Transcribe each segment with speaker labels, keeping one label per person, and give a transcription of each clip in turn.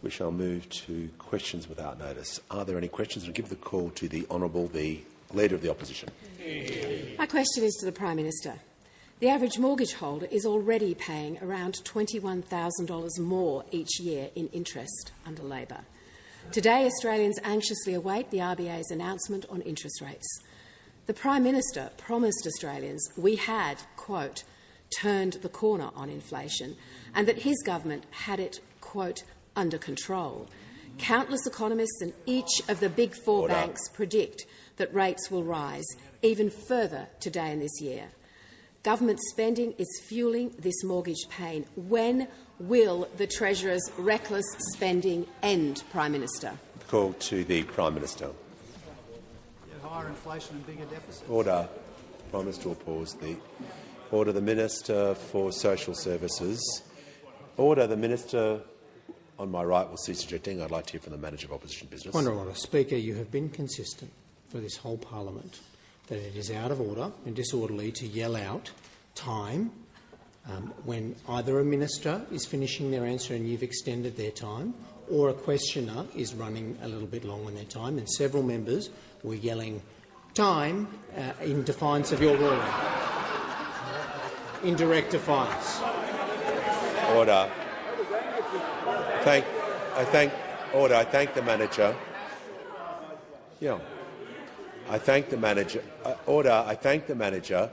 Speaker 1: We shall move to questions without notice. Are there any questions? I'll give the call to the Honourable, the Leader of the Opposition.
Speaker 2: My question is to the Prime Minister. The average mortgage holder is already paying around $21,000 more each year in interest under Labor. Today, Australians anxiously await the RBA's announcement on interest rates. The Prime Minister promised Australians we had, quote, turned the corner on inflation and that his government had it, quote, under control. Countless economists and each of the big four banks predict that rates will rise even further today and this year. Government spending is fuelling this mortgage pain. When will the Treasurer's reckless spending end, Prime Minister?
Speaker 1: Call to the Prime Minister.
Speaker 3: Higher inflation and bigger deficits.
Speaker 1: Order. Prime Minister will pause. Order the Minister for Social Services. Order. The Minister on my right will cease objecting. I'd like to hear from the Manager of Opposition Business.
Speaker 4: Honourable Speaker, you have been consistent for this whole parliament that it is out of order and disorderly to yell out time when either a minister is finishing their answer and you've extended their time, or a questioner is running a little bit long on their time, and several members were yelling time in defiance of your ruling. In direct defiance.
Speaker 1: Order. I thank the manager. Yeah. I thank the manager. Order. I thank the manager.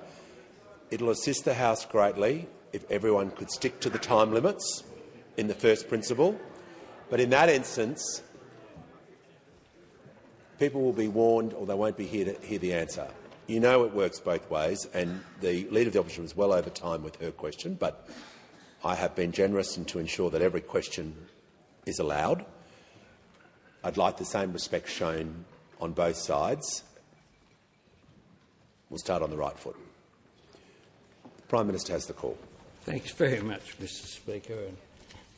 Speaker 1: It'll assist the House greatly if everyone could stick to the time limits in the first principle. But in that instance, people will be warned or they won't be here to hear the answer. You know it works both ways, and the Leader of the Opposition was well over time with her question, but I have been generous to ensure that every question is allowed. I'd like the same respect shown on both sides. We'll start on the right foot. The Prime Minister has the call.
Speaker 5: Thanks very much, Mr Speaker. And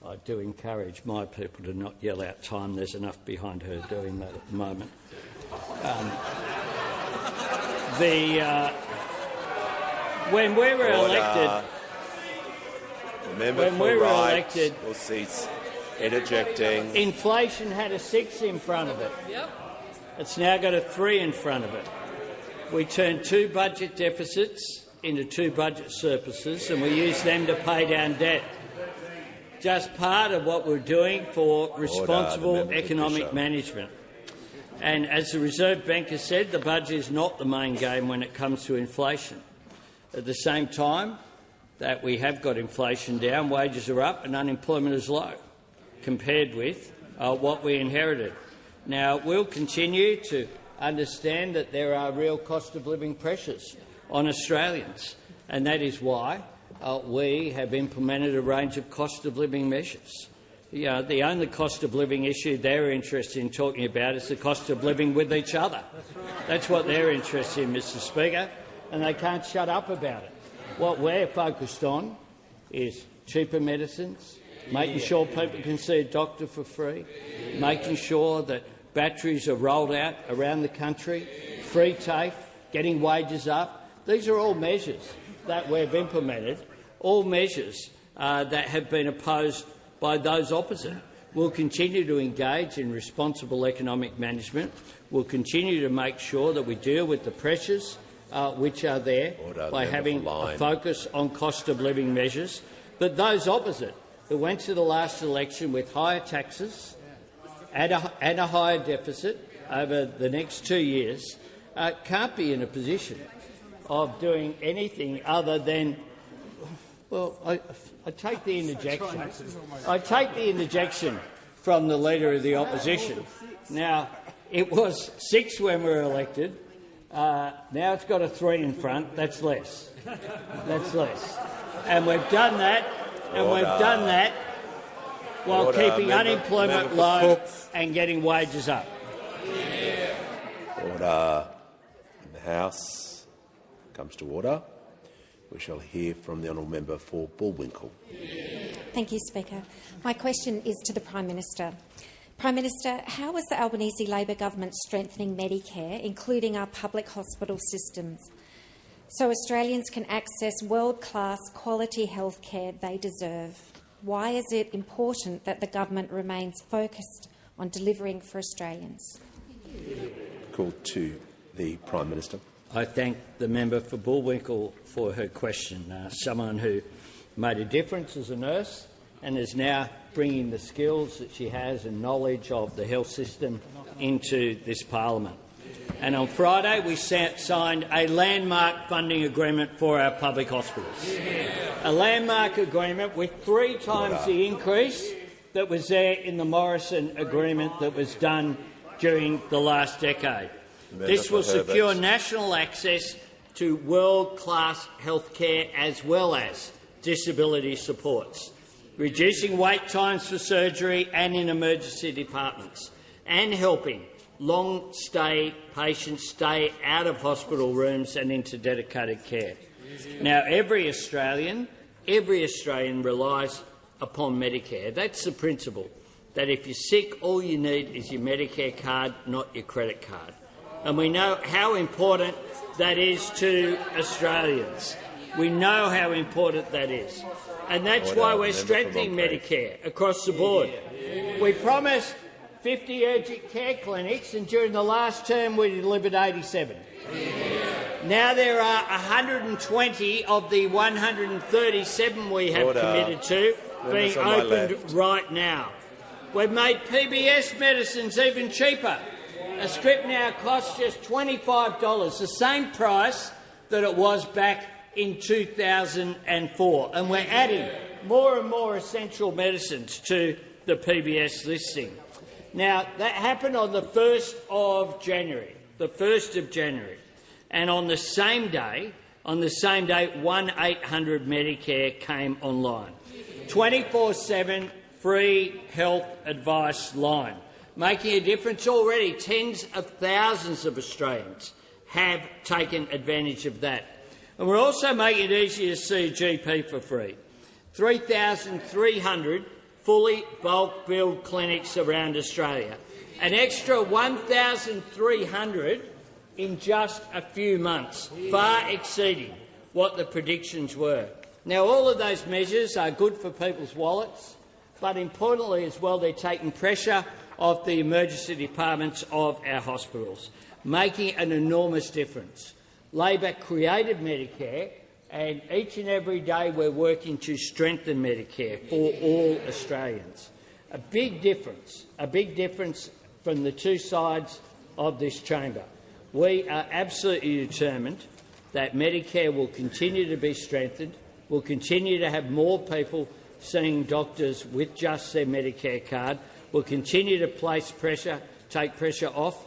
Speaker 5: I do encourage my people to not yell out time. There's enough behind her doing that at the moment. When we were elected,
Speaker 1: will cease interjecting.
Speaker 5: Inflation had a 6 in front of it. Yep. It's now got a 3 in front of it. We turned 2 budget deficits into 2 budget surpluses, and we used them to pay down debt. Just part of what we're doing for responsible economic management. And as the Reserve Bank has said, the budget is not the main game when it comes to inflation. At the same time that we have got inflation down, wages are up and unemployment is low compared with what we inherited. Now, we'll continue to understand that there are real cost of living pressures on Australians, and that is why we have implemented a range of cost of living measures. The only cost of living issue they're interested in talking about is the cost of living with each other. That's what they're interested in, Mr Speaker, and they can't shut up about it. What we're focused on is cheaper medicines, making sure people can see a doctor for free, making sure that batteries are rolled out around the country, free TAFE, getting wages up. These are all measures that we've implemented, all measures that have been opposed by those opposite. We'll continue to engage in responsible economic management. We'll continue to make sure that we deal with the pressures which are there by having a focus on cost of living measures. But those opposite, who went to the last election with higher taxes and a higher deficit over the next 2 years, can't be in a position of doing anything other than, well, I take the interjection. I take the interjection from the Leader of the Opposition. Now, it was 6 when we were elected. Now it's got a 3 in front. That's less. That's less. And we've done that. And we've done that while keeping unemployment low and getting wages up.
Speaker 1: Order in the House comes to order. We shall hear from the honourable member for Bullwinkle.
Speaker 6: Thank you, Speaker. My question is to the Prime Minister. Prime Minister, how is the Albanese Labor government strengthening Medicare, including our public hospital systems, so Australians can access world-class quality health care they deserve? Why is it important that the government remains focused on delivering for Australians?
Speaker 1: Call to the Prime Minister.
Speaker 5: I thank the member for Bullwinkle for her question. Someone who made a difference as a nurse and is now bringing the skills that she has and knowledge of the health system into this parliament. And on Friday we signed a landmark funding agreement for our public hospitals. A landmark agreement with 3 times the increase that was there in the Morrison agreement that was done during the last decade. This will secure national access to world-class health care as well as disability supports, reducing wait times for surgery and in emergency departments, and helping long-stay patients stay out of hospital rooms and into dedicated care. Now, every Australian relies upon Medicare. That's the principle, that if you're sick, all you need is your Medicare card, not your credit card. And we know how important that is to Australians. We know how important that is. And that's why we're strengthening Medicare across the board. We promised 50 urgent care clinics, and during the last term we delivered 87. Now there are 120 of the 137 we have committed to being opened right now. We've made PBS medicines even cheaper. A script now costs just $25, the same price that it was back in 2004. And we're adding more and more essential medicines to the PBS listing. Now, that happened on the 1st of January. And on the same day, 1-800 Medicare came online. 24/7 free health advice line. Making a difference already. Tens of thousands of Australians have taken advantage of that. And we're also making it easier to see a GP for free. 3,300 fully bulk billed clinics around Australia. An extra 1,300 in just a few months, far exceeding what the predictions were. Now, all of those measures are good for people's wallets, but importantly as well, they're taking pressure off the emergency departments of our hospitals, making an enormous difference. Labor created Medicare, and each and every day we're working to strengthen Medicare for all Australians. A big difference from the two sides of this chamber. We are absolutely determined that Medicare will continue to be strengthened, will continue to have more people seeing doctors with just their Medicare card, will continue to take pressure off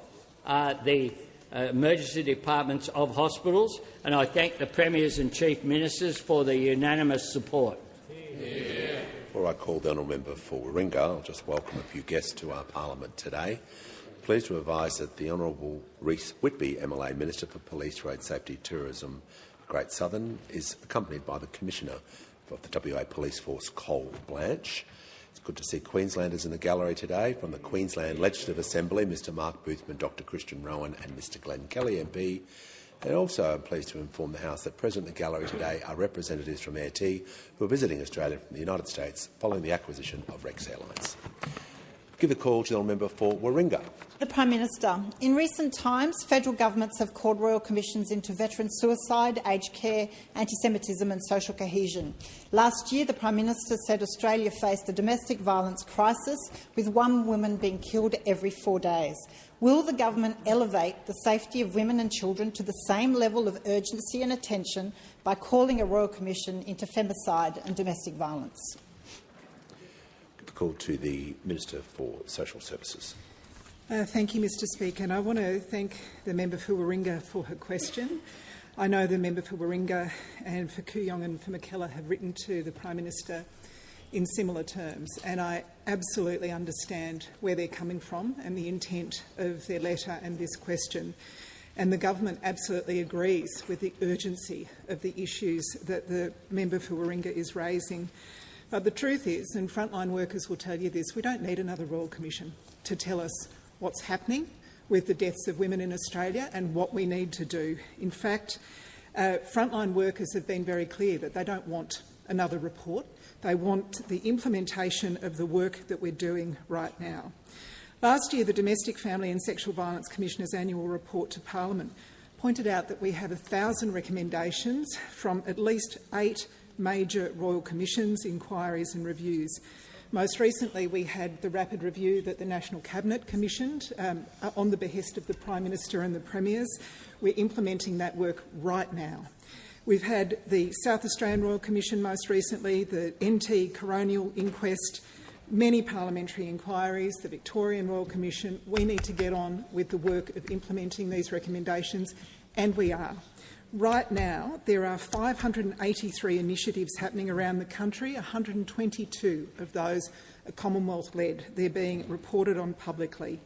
Speaker 5: the emergency departments of hospitals, and I thank the Premiers and Chief Ministers for their unanimous support.
Speaker 1: Before I call the honourable member for Warringah, I'll just welcome a few guests to our parliament today. Pleased to advise that the Honourable Reece Whitby, MLA Minister for Police, Road Safety, Tourism, Great Southern, is accompanied by the Commissioner of the WA Police Force, Cole Blanche. It's good to see Queenslanders in the gallery today. From the Queensland Legislative Assembly, Mr Mark Boothman, Dr Christian Rowan and Mr Glenn Kelly MP. And also I'm pleased to inform the House that present in the gallery today are representatives from AIRT who are visiting Australia from the United States following the acquisition of Rex Airlines. Give the call to the member for Warringah.
Speaker 7: The Prime Minister. In recent times, federal governments have called royal commissions into veteran suicide, aged care, anti-Semitism and social cohesion. Last year, the Prime Minister said Australia faced a domestic violence crisis, with one woman being killed every 4 days. Will the government elevate the safety of women and children to the same level of urgency and attention by calling a royal commission into femicide and domestic violence?
Speaker 1: Call to the Minister for Social Services.
Speaker 8: Thank you, Mr Speaker. And I want to thank the member for Warringah for her question. I know the member for Warringah and for Kooyong and for Mackellar have written to the Prime Minister in similar terms, and I absolutely understand where they're coming from and the intent of their letter and this question. And the government absolutely agrees with the urgency of the issues that the member for Warringah is raising. But the truth is, and frontline workers will tell you this, we don't need another Royal Commission to tell us what's happening with the deaths of women in Australia and what we need to do. In fact, frontline workers have been very clear that they don't want another report. They want the implementation of the work that we're doing right now. Last year, the Domestic, Family and Sexual Violence Commissioner's annual report to Parliament pointed out that we have 1,000 recommendations from at least 8 major royal commissions, inquiries and reviews. Most recently, we had the rapid review that the National Cabinet commissioned on the behest of the Prime Minister and the Premiers. We're implementing that work right now. We've had the South Australian Royal Commission most recently, the NT Coronial Inquest, many parliamentary inquiries, the Victorian Royal Commission. We need to get on with the work of implementing these recommendations, and we are. Right now, there are 583 initiatives happening around the country. 122 of those are Commonwealth-led. They're being reported on publicly.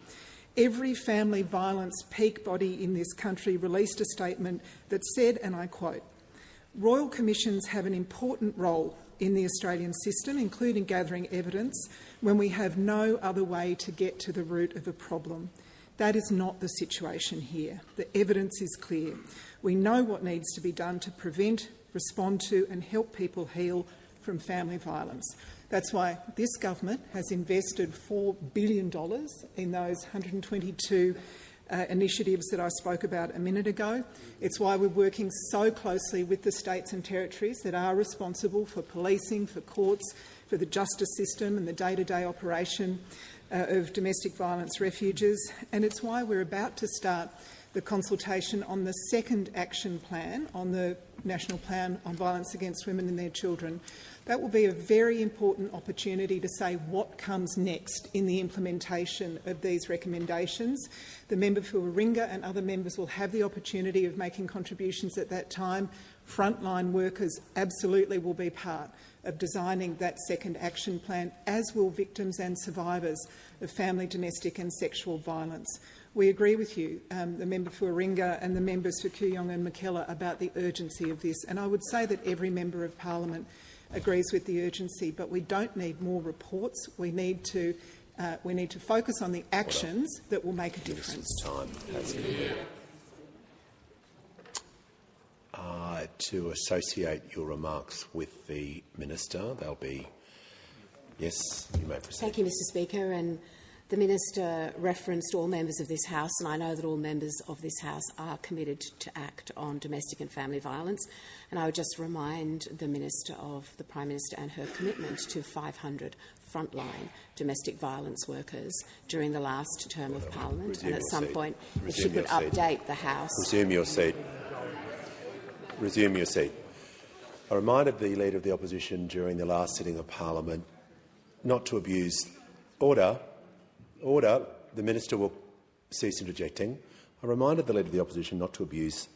Speaker 8: Every family violence peak body in this country released a statement that said, and I quote, "Royal Commissions have an important role in the Australian system, including gathering evidence, when we have no other way to get to the root of a problem." That is not the situation here. The evidence is clear. We know what needs to be done to prevent, respond to and help people heal from family violence. That's why this government has invested $4 billion in those 122 initiatives that I spoke about a minute ago. It's why we're working so closely with the states and territories that are responsible for policing, for courts, for the justice system and the day-to-day operation of domestic violence refuges. And it's why we're about to start the consultation on the second action plan, on the National Plan on Violence Against Women and their Children. That will be a very important opportunity to say what comes next in the implementation of these recommendations. The member for Warringah and other members will have the opportunity of making contributions at that time. Frontline workers absolutely will be part of designing that second action plan, as will victims and survivors of family, domestic and sexual violence. We agree with you, the member for Warringah and the members for Kooyong and Mackellar, about the urgency of this. And I would say that every member of parliament agrees with the urgency, but we don't need more reports. We need to focus on the actions that will make a difference.
Speaker 1: To associate your remarks with the Minister, they'll be... Yes, you may proceed.
Speaker 2: Thank you, Mr Speaker. And the Minister referenced all members of this House, and I know that all members of this House are committed to act on domestic and family violence. And I would just remind the Minister of the Prime Minister and her commitment to 500 frontline domestic violence workers during the last term of Parliament. And at some point, if she could update the House.
Speaker 1: Resume your seat. Resume your seat. I reminded the Leader of the Opposition during the last sitting of Parliament not to abuse order. Order. The Minister will cease interjecting. I reminded the Leader of the Opposition not to abuse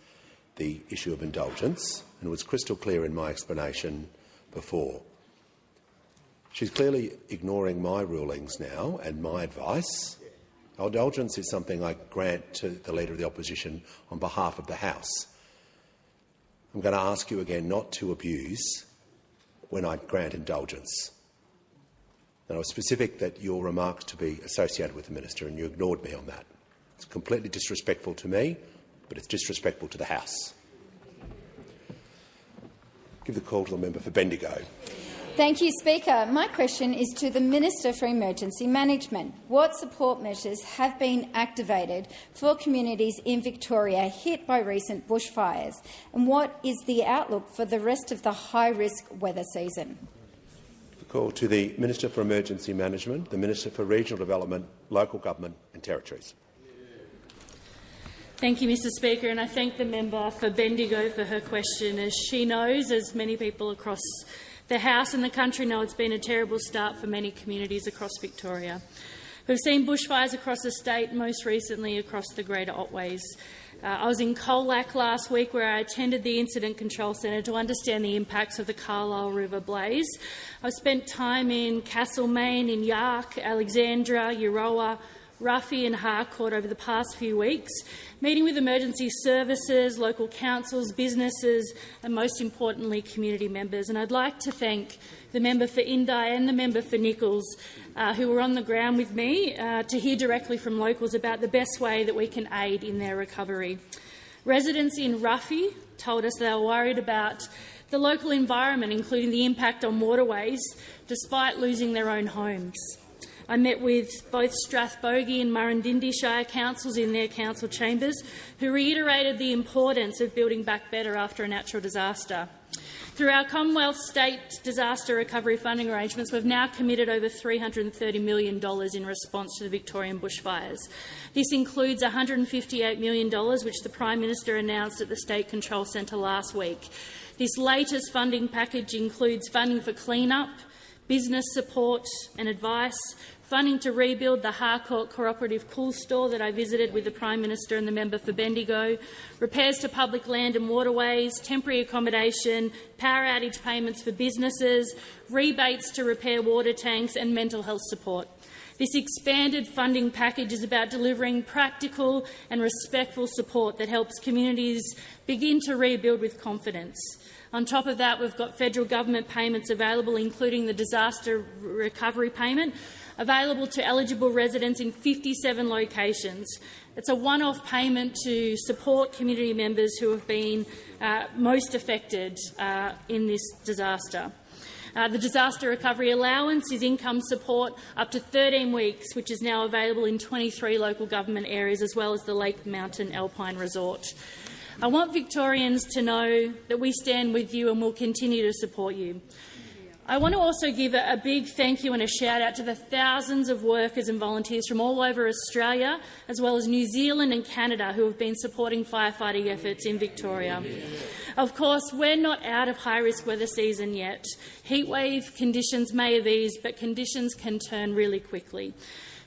Speaker 1: the issue of indulgence, and it was crystal clear in my explanation before. She's clearly ignoring my rulings now and my advice. Indulgence is something I grant to the Leader of the Opposition on behalf of the House. I'm going to ask you again not to abuse when I grant indulgence. And I was specific that your remarks to be associated with the Minister, and you ignored me on that. It's completely disrespectful to me, but it's disrespectful to the House. Give the call to the member for Bendigo.
Speaker 9: Thank you, Speaker. My question is to the Minister for Emergency Management. What support measures have been activated for communities in Victoria hit by recent bushfires, and what is the outlook for the rest of the high-risk weather season?
Speaker 1: The call to the Minister for Emergency Management, the Minister for Regional Development, Local Government and Territories.
Speaker 10: Thank you, Mr Speaker, and I thank the member for Bendigo for her question. As she knows, as many people across the House and the country know, it's been a terrible start for many communities across Victoria. We've seen bushfires across the state, most recently across the Greater Otways. I was in Colac last week, where I attended the Incident Control Centre to understand the impacts of the Carlisle River blaze. I've spent time in Castlemaine, in Yark, Alexandra, Euroa, Ruffy and Harcourt over the past few weeks, meeting with emergency services, local councils, businesses and, most importantly, community members. And I'd like to thank the member for Indi and the member for Nichols, who were on the ground with me to hear directly from locals about the best way that we can aid in their recovery. Residents in Ruffy told us they were worried about the local environment, including the impact on waterways, despite losing their own homes. I met with both Strathbogie and Murrindindi Shire councils in their council chambers, who reiterated the importance of building back better after a natural disaster. Through our Commonwealth State Disaster Recovery Funding arrangements, we've now committed over $330 million in response to the Victorian bushfires. This includes $158 million, which the Prime Minister announced at the State Control Centre last week. This latest funding package includes funding for clean-up, business support and advice, funding to rebuild the Harcourt Cooperative Cool Store that I visited with the Prime Minister and the member for Bendigo, repairs to public land and waterways, temporary accommodation, power outage payments for businesses, rebates to repair water tanks and mental health support. This expanded funding package is about delivering practical and respectful support that helps communities begin to rebuild with confidence. On top of that, we've got federal government payments available, including the disaster recovery payment, available to eligible residents in 57 locations. It's a one-off payment to support community members who have been most affected in this disaster. The disaster recovery allowance is income support up to 13 weeks, which is now available in 23 local government areas, as well as the Lake Mountain Alpine Resort. I want Victorians to know that we stand with you and will continue to support you. I want to also give a big thank you and a shout-out to the thousands of workers and volunteers from all over Australia, as well as New Zealand and Canada, who have been supporting firefighting efforts in Victoria. Of course, we're not out of high-risk weather season yet. Heatwave conditions may have eased, but conditions can turn really quickly.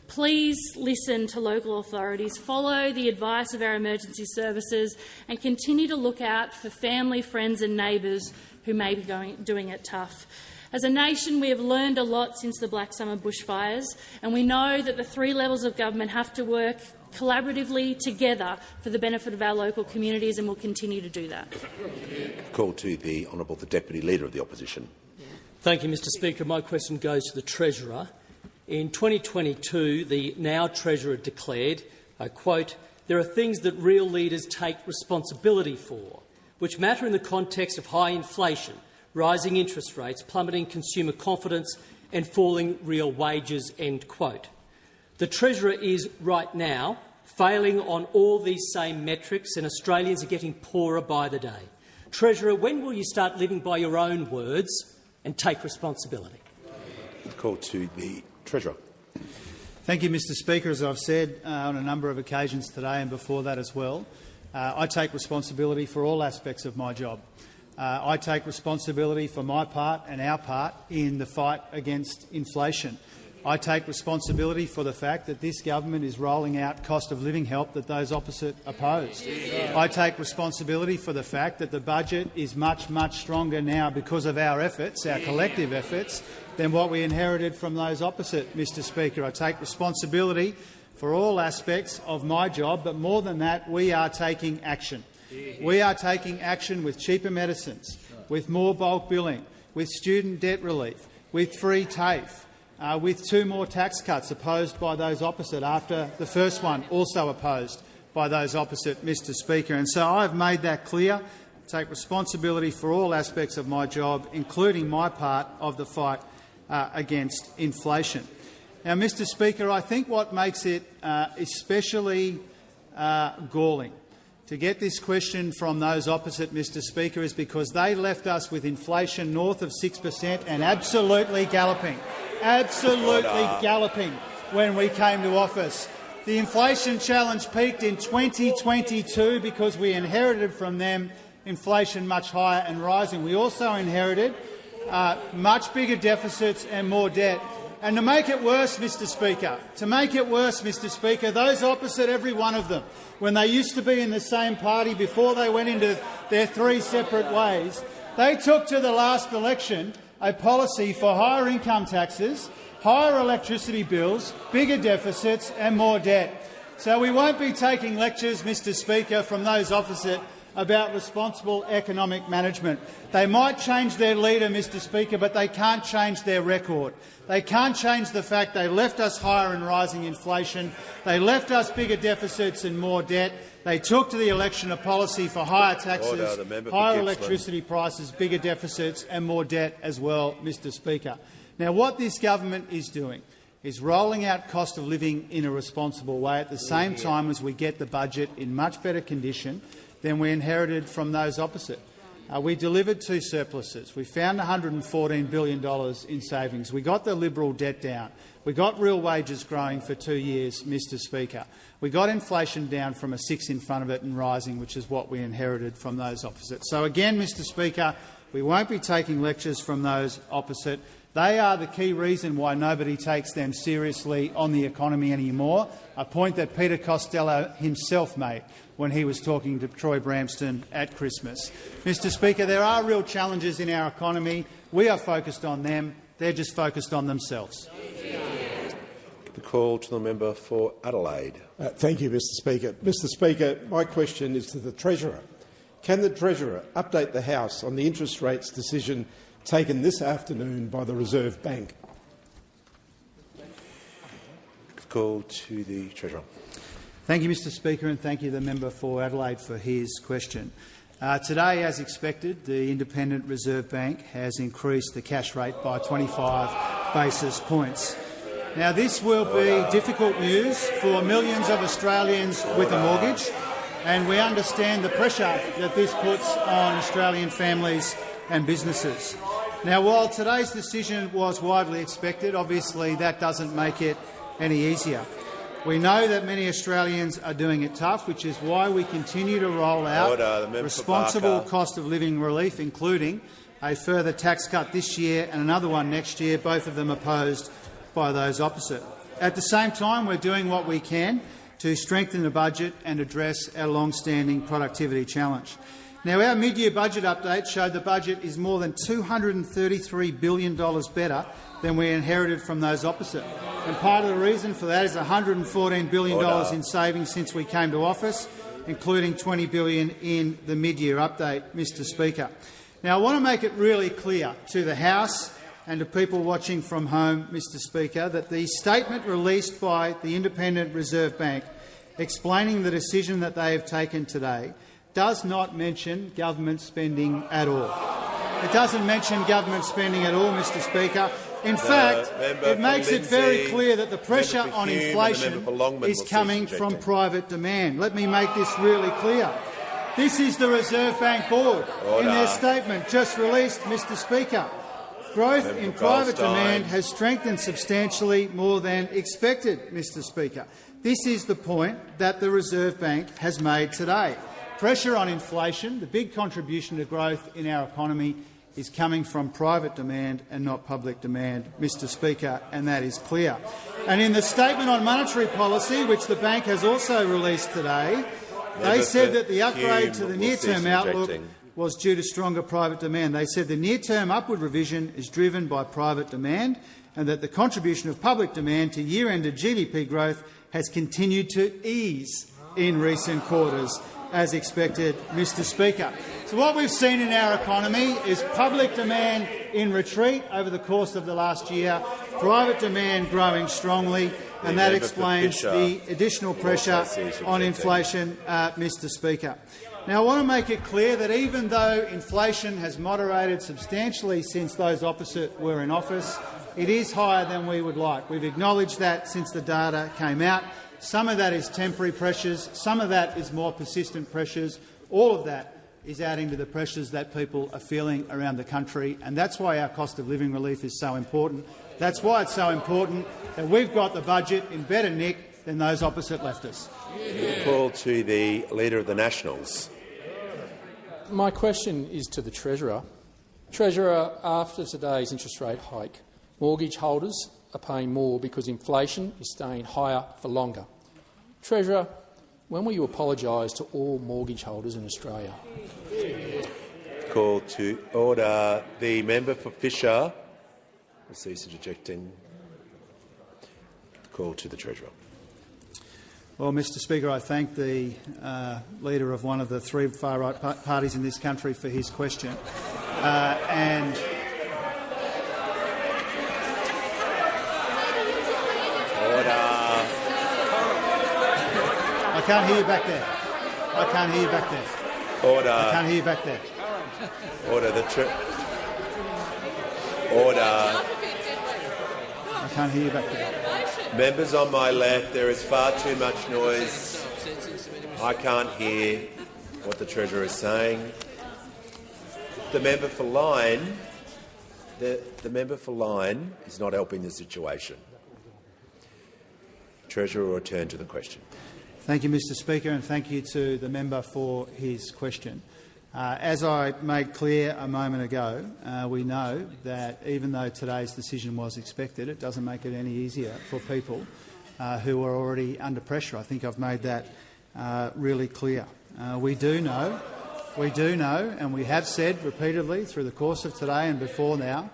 Speaker 10: Please listen to local authorities, follow the advice of our emergency services and continue to look out for family, friends and neighbours who may be doing it tough. As a nation, we have learned a lot since the Black Summer bushfires, and we know that the three levels of government have to work collaboratively together for the benefit of our local communities, and will continue to do that.
Speaker 1: Call to the Honourable the Deputy Leader of the Opposition.
Speaker 11: Thank you, Mr Speaker. My question goes to the Treasurer. In 2022, the now Treasurer declared, I quote, "There are things that real leaders take responsibility for, which matter in the context of high inflation, rising interest rates, plummeting consumer confidence and falling real wages." End quote. The Treasurer is right now failing on all these same metrics, and Australians are getting poorer by the day. Treasurer, when will you start living by your own words and take responsibility?
Speaker 1: Call to the Treasurer.
Speaker 3: Thank you, Mr Speaker. As I've said on a number of occasions today and before that as well, I take responsibility for all aspects of my job. I take responsibility for my part and our part in the fight against inflation. I take responsibility for the fact that this government is rolling out cost of living help that those opposite opposed. I take responsibility for the fact that the budget is much, much stronger now because of our efforts, our collective efforts, than what we inherited from those opposite, Mr Speaker. I take responsibility for all aspects of my job, but more than that, we are taking action. We are taking action with cheaper medicines, with more bulk billing, with student debt relief, with free TAFE, with 2 more tax cuts opposed by those opposite after the first one also opposed by those opposite, Mr Speaker. And so I have made that clear. Take responsibility for all aspects of my job, including my part of the fight against inflation. Now, Mr Speaker, I think what makes it especially galling to get this question from those opposite, Mr Speaker, is because they left us with inflation north of 6% and absolutely galloping when we came to office. The inflation challenge peaked in 2022 because we inherited from them inflation much higher and rising. We also inherited much bigger deficits and more debt. And to make it worse, Mr Speaker, those opposite, every one of them, when they used to be in the same party before they went into their 3 separate ways, they took to the last election a policy for higher income taxes, higher electricity bills, bigger deficits and more debt. So we won't be taking lectures, Mr Speaker, from those opposite about responsible economic management. They might change their leader, Mr Speaker, but they can't change their record. They can't change the fact they left us higher and rising inflation. They left us bigger deficits and more debt. They took to the election a policy for higher taxes, higher electricity prices, bigger deficits and more debt as well, Mr Speaker. Now, what this government is doing is rolling out cost of living in a responsible way at the same time as we get the budget in much better condition than we inherited from those opposite. We delivered 2 surpluses. We found $114 billion in savings. We got the Liberal debt down. We got real wages growing for 2 years, Mr Speaker. We got inflation down from a 6 in front of it and rising, which is what we inherited from those opposite. So again, Mr Speaker, we won't be taking lectures from those opposite. They are the key reason why nobody takes them seriously on the economy anymore, a point that Peter Costello himself made when he was talking to Troy Bramston at Christmas. Mr Speaker, there are real challenges in our economy. We are focused on them. They're just focused on themselves.
Speaker 1: The call to the member for Adelaide.
Speaker 12: Thank you, Mr Speaker. Mr Speaker, my question is to the Treasurer. Can the Treasurer update the House on the interest rates decision taken this afternoon by the Reserve Bank?
Speaker 1: Call to the Treasurer.
Speaker 3: Thank you, Mr Speaker, and thank you, the member for Adelaide, for his question. Today, as expected, the Independent Reserve Bank has increased the cash rate by 25 basis points. Now, this will be difficult news for millions of Australians with a mortgage, and we understand the pressure that this puts on Australian families and businesses. Now, while today's decision was widely expected, obviously that doesn't make it any easier. We know that many Australians are doing it tough, which is why we continue to roll out responsible cost of living relief, including a further tax cut this year and another one next year, both of them opposed by those opposite. At the same time, we're doing what we can to strengthen the budget and address our long-standing productivity challenge. Now, our mid-year budget update showed the budget is more than $233 billion better than we inherited from those opposite. And part of the reason for that is $114 billion in savings since we came to office, including $20 billion in the mid-year update, Mr Speaker. Now, I want to make it really clear to the House and to people watching from home, Mr Speaker, that the statement released by the Independent Reserve Bank explaining the decision that they have taken today does not mention government spending at all. It doesn't mention government spending at all, Mr Speaker. In fact, it makes it very clear that the pressure on inflation is coming from private demand. Let me make this really clear. This is the Reserve Bank Board in their statement just released, Mr Speaker. Growth in private demand has strengthened substantially more than expected, Mr Speaker. This is the point that the Reserve Bank has made today. Pressure on inflation, the big contribution to growth in our economy, is coming from private demand and not public demand, Mr Speaker, and that is clear. And in the statement on monetary policy, which the bank has also released today, they said that the upgrade to the near-term outlook was due to stronger private demand. They said the near-term upward revision is driven by private demand and that the contribution of public demand to year-ended GDP growth has continued to ease in recent quarters, as expected, Mr Speaker. So what we've seen in our economy is public demand in retreat over the course of the last year, private demand growing strongly, and that explains the additional pressure on inflation, Mr Speaker. Now, I want to make it clear that even though inflation has moderated substantially since those opposite were in office, it is higher than we would like. We've acknowledged that since the data came out. Some of that is temporary pressures, some of that is more persistent pressures. All of that is adding to the pressures that people are feeling around the country, and that's why our cost of living relief is so important. That's why it's so important that we've got the budget in better nick than those opposite left us.
Speaker 1: Call to the Leader of the Nationals.
Speaker 13: My question is to the Treasurer. Treasurer, after today's interest rate hike, mortgage holders are paying more because inflation is staying higher for longer. Treasurer, when will you apologise to all mortgage holders in Australia?
Speaker 1: Call to order. The member for Fisher will cease interjecting. Call to the Treasurer.
Speaker 3: Well, Mr Speaker, I thank the leader of one of the three far-right parties in this country for his question. And I can't hear you back there. I can't hear you back there.
Speaker 1: Order.
Speaker 3: I can't hear you back there.
Speaker 1: Order. Order.
Speaker 3: I can't hear you back there.
Speaker 1: Members on my left, there is far too much noise. I can't hear what the Treasurer is saying. The member for Lyne, the member for Lyne is not helping the situation. Treasurer will return to the question.
Speaker 3: Thank you, Mr Speaker, and thank you to the member for his question. As I made clear a moment ago, we know that even though today's decision was expected, it doesn't make it any easier for people who are already under pressure. I think I've made that really clear. We do know, and we have said repeatedly through the course of today and before now,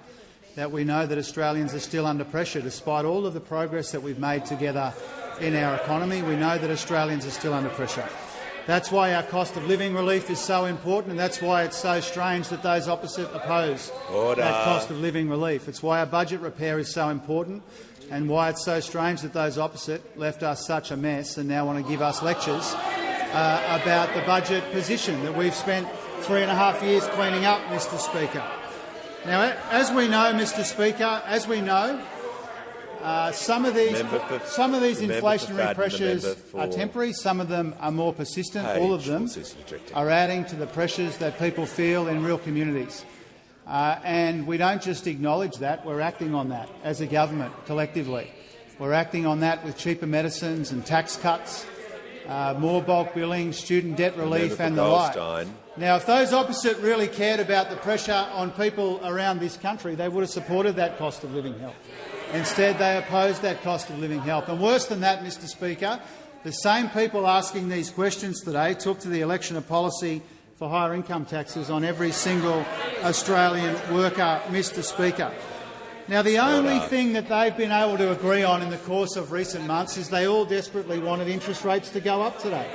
Speaker 3: that we know that Australians are still under pressure. Despite all of the progress that we've made together in our economy, we know that Australians are still under pressure. That's why our cost of living relief is so important, and that's why it's so strange that those opposite oppose that cost of living relief. It's why our budget repair is so important, and why it's so strange that those opposite left us such a mess and now want to give us lectures about the budget position that we've spent 3.5 years cleaning up, Mr Speaker. Now, as we know, Mr Speaker, some of these inflationary pressures are temporary, some of them are more persistent, all of them are adding to the pressures that people feel in real communities. And we don't just acknowledge that, we're acting on that as a government collectively. We're acting on that with cheaper medicines and tax cuts, more bulk billing, student debt relief and the like. Now, if those opposite really cared about the pressure on people around this country, they would have supported that cost of living help. Instead, they opposed that cost of living help. And worse than that, Mr Speaker, the same people asking these questions today took to the election of policy for higher income taxes on every single Australian worker, Mr Speaker. Now, the only thing that they've been able to agree on in the course of recent months is they all desperately wanted interest rates to go up today.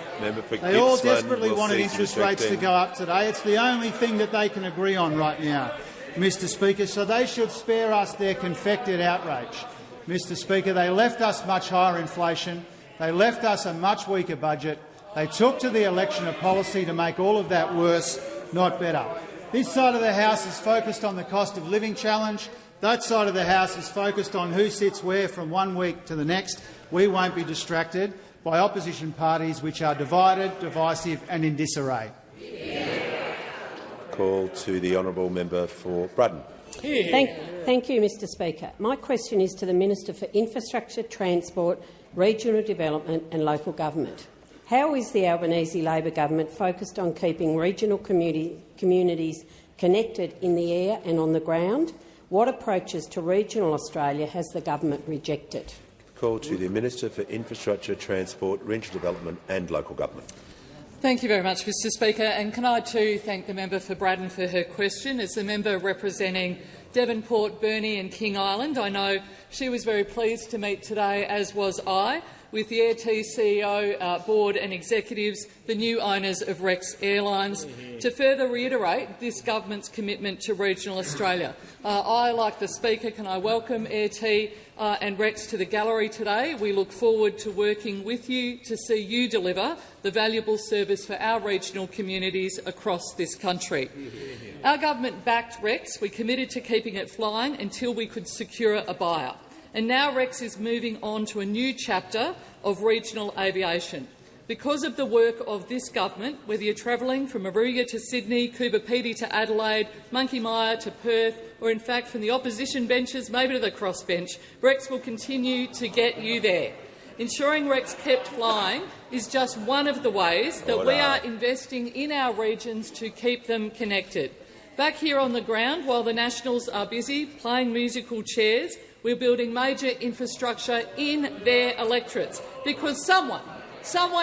Speaker 3: They all desperately wanted interest rates to go up today. It's the only thing that they can agree on right now, Mr Speaker, so they should spare us their confected outrage. Mr Speaker, they left us much higher inflation. They left us a much weaker budget. They took to the election of policy to make all of that worse, not better. This side of the House is focused on the cost of living challenge. That side of the House is focused on who sits where from one week to the next. We won't be distracted by opposition parties which are divided, divisive and in disarray.
Speaker 1: Call to the honourable member for Braddon.
Speaker 14: Thank you, Mr Speaker. My question is to the Minister for Infrastructure, Transport, Regional Development and Local Government. How is the Albanese Labor government focused on keeping regional communities connected in the air and on the ground? What approaches to regional Australia has the government rejected?
Speaker 1: Call to the Minister for Infrastructure, Transport, Regional Development and Local Government.
Speaker 15: Thank you very much, Mr Speaker. And can I too thank the member for Braddon for her question. As the member representing Devonport, Burnie and King Island, I know she was very pleased to meet today, as was I, with the Air T CEO, board and executives, the new owners of Rex Airlines, to further reiterate this government's commitment to regional Australia. I, like the Speaker, can I welcome Air T and Rex to the gallery today. We look forward to working with you to see you deliver the valuable service for our regional communities across this country. Our government backed Rex. We committed to keeping it flying until we could secure a buyer. And now Rex is moving on to a new chapter of regional aviation. Because of the work of this government, whether you're travelling from Moruya to Sydney, Coober Pedy to Adelaide, Monkey Mia to Perth, or in fact from the opposition benches maybe to the crossbench, Rex will continue to get you there. Ensuring Rex kept flying is just one of the ways that we are investing in our regions to keep them connected. Back here on the ground, while the Nationals are busy playing musical chairs, we're building major infrastructure in their electorates, because someone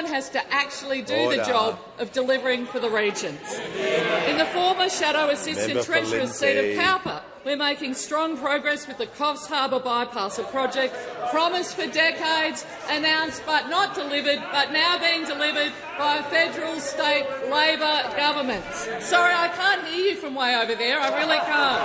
Speaker 15: has to actually do the job of delivering for the regions. In the former Shadow Assistant Treasurer's seat of Cowper, We're making strong progress with the Coffs Harbour bypass, a project promised for decades, announced but not delivered, but now being delivered by federal, state Labor governments. Sorry, I can't hear you from way over there. I really can't.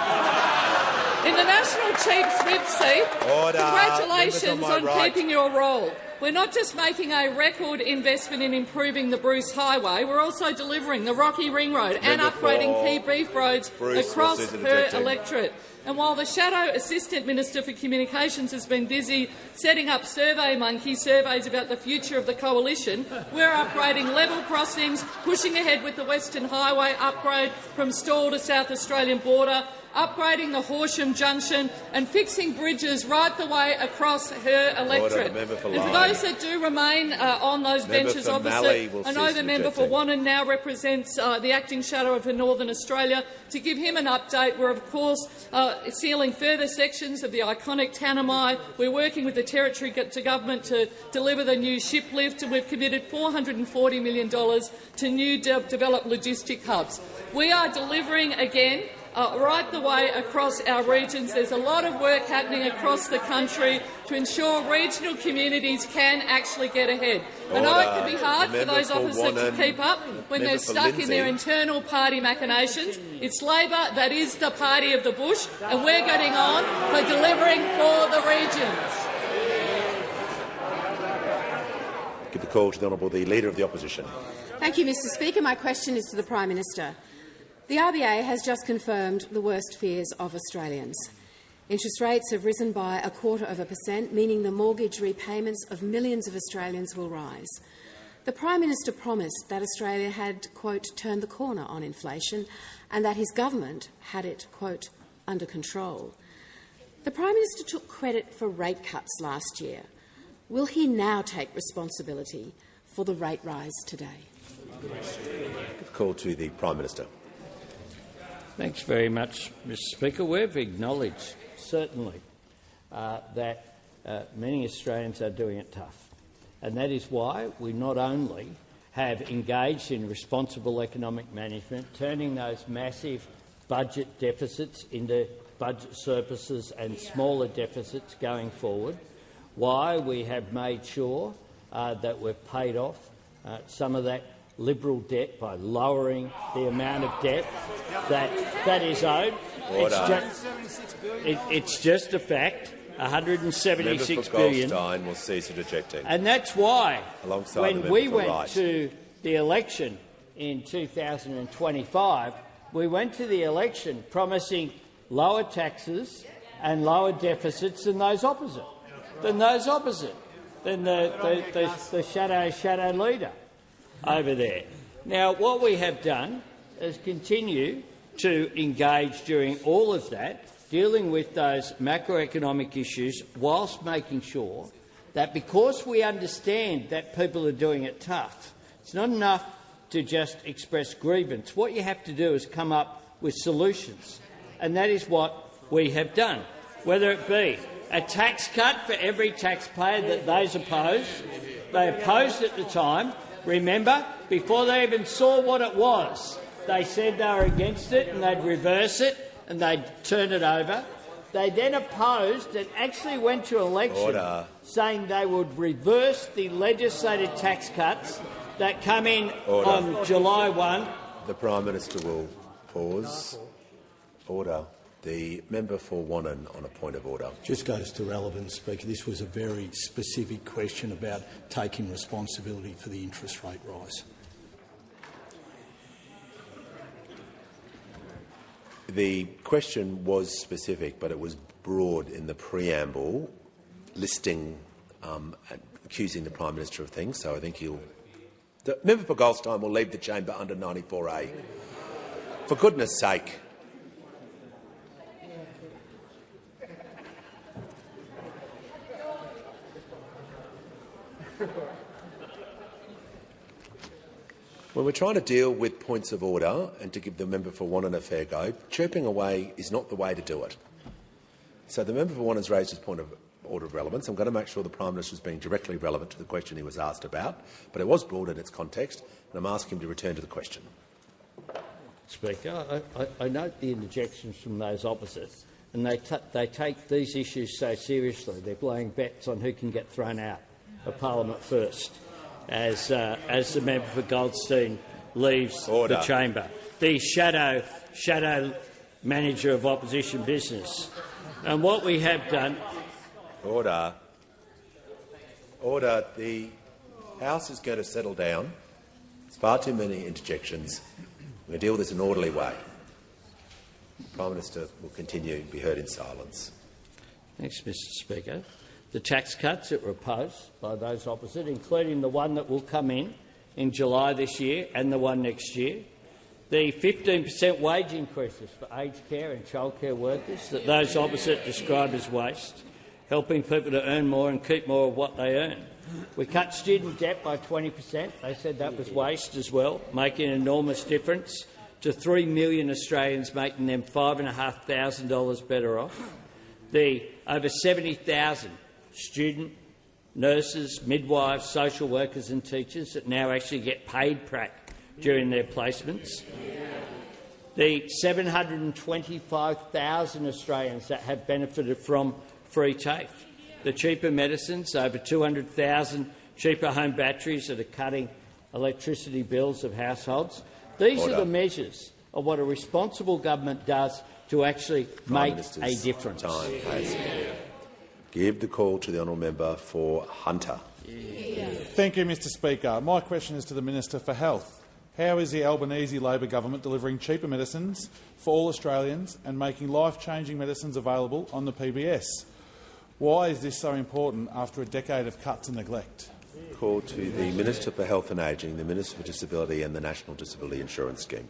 Speaker 15: In the National Chief's whip seat, congratulations on keeping your role. We're not just making a record investment in improving the Bruce Highway, we're also delivering the Rocky Ring Road and upgrading key beef roads across her electorate. And while the Shadow Assistant Minister for Communications has been busy setting up SurveyMonkey surveys about the future of the coalition, we're upgrading level crossings, pushing ahead with the Western Highway upgrade from Stawell to South Australian border, upgrading the Horsham Junction and fixing bridges right the way across her electorate. And for those that do remain on those benches opposite, I know the member for Wannon now represents the acting shadow for Northern Australia. To give him an update, we're of course sealing further sections of the iconic Tanami. We're working with the Territory Government to deliver the new ship lift, and we've committed $440 million to new developed logistic hubs. We are delivering again right the way across our regions. There's a lot of work happening across the country to ensure regional communities can actually get ahead. I know it can be hard for those opposite to keep up when they're stuck in their internal party machinations. It's Labor that is the party of the bush, and we're getting on for delivering for the regions.
Speaker 1: Give the call to the Honourable the Leader of the Opposition.
Speaker 2: Thank you, Mr Speaker. My question is to the Prime Minister. The RBA has just confirmed the worst fears of Australians. Interest rates have risen by 0.25%, meaning the mortgage repayments of millions of Australians will rise. The Prime Minister promised that Australia had, quote, turned the corner on inflation and that his government had it, quote, under control. The Prime Minister took credit for rate cuts last year. Will he now take responsibility for the rate rise today?
Speaker 1: Give the call to the Prime Minister.
Speaker 5: Thanks very much, Mr Speaker. We've acknowledged, certainly, that many Australians are doing it tough. And that is why we not only have engaged in responsible economic management, turning those massive budget deficits into budget surpluses and smaller deficits going forward, why we have made sure that we've paid off some of that Liberal debt by lowering the amount of debt that is owed. It's just a fact. 176 billion.
Speaker 1: Goldstein will cease interjecting.
Speaker 5: And that's why,
Speaker 1: when
Speaker 5: we went to the election in 2025, we went to the election promising lower taxes and lower deficits than those opposite, than the shadow leader over there. Now, what we have done is continue to engage during all of that, dealing with those macroeconomic issues, whilst making sure that, because we understand that people are doing it tough, it's not enough to just express grievance. What you have to do is come up with solutions, and that is what we have done, whether it be a tax cut for every taxpayer that those opposed. They opposed at the time. Remember, before they even saw what it was, they said they were against it and they'd reverse it and they'd turn it over. They then opposed and actually went to election saying they would reverse the legislated tax cuts that come in on July 1.
Speaker 1: The Prime Minister will pause. Order. The member for Wannon on a point of order.
Speaker 16: Just goes to relevance, Speaker. This was a very specific question about taking responsibility for the interest rate rise.
Speaker 1: The question was specific, but it was broad in the preamble, listing, accusing the Prime Minister of things. So I think he'll. The member for Goldstein will leave the chamber under 94A. For goodness sake. When we're trying to deal with points of order and to give the member for Wannon a fair go, chirping away is not the way to do it. So the member for Wannon's raised his point of order of relevance. I'm going to make sure the Prime Minister is being directly relevant to the question he was asked about, but it was broad in its context, and I'm asking him to return to the question.
Speaker 5: Speaker. I note the interjections from those opposite, and they take these issues so seriously. They're blowing bets on who can get thrown out of Parliament first, as the member for Goldstein leaves the chamber. The shadow manager of opposition business. And what we have done...
Speaker 1: Order. The House is going to settle down. There's far too many interjections. We're going to deal with this in an orderly way. The Prime Minister will continue to be heard in silence.
Speaker 5: Thanks, Mr Speaker. The tax cuts that were opposed by those opposite, including the one that will come in July this year and the one next year, the 15% wage increases for aged care and childcare workers that those opposite describe as waste, helping people to earn more and keep more of what they earn. We cut student debt by 20%. They said that was waste as well, making an enormous difference to 3 million Australians, making them $5,500 better off. The over 70,000 student, nurses, midwives, social workers and teachers that now actually get paid prac during their placements. The 725,000 Australians that have benefited from free TAFE. The cheaper medicines, over 200,000 cheaper home batteries that are cutting electricity bills of households. These are the measures of what a responsible government does to actually make a difference.
Speaker 1: Give the call to the honourable member for Hunter.
Speaker 17: Thank you, Mr Speaker. My question is to the Minister for Health. How is the Albanese Labor government delivering cheaper medicines for all Australians and making life-changing medicines available on the PBS? Why is this so important after a decade of cuts and neglect?
Speaker 1: Call to the Minister for Health and Ageing, the Minister for Disability and the National Disability Insurance Scheme.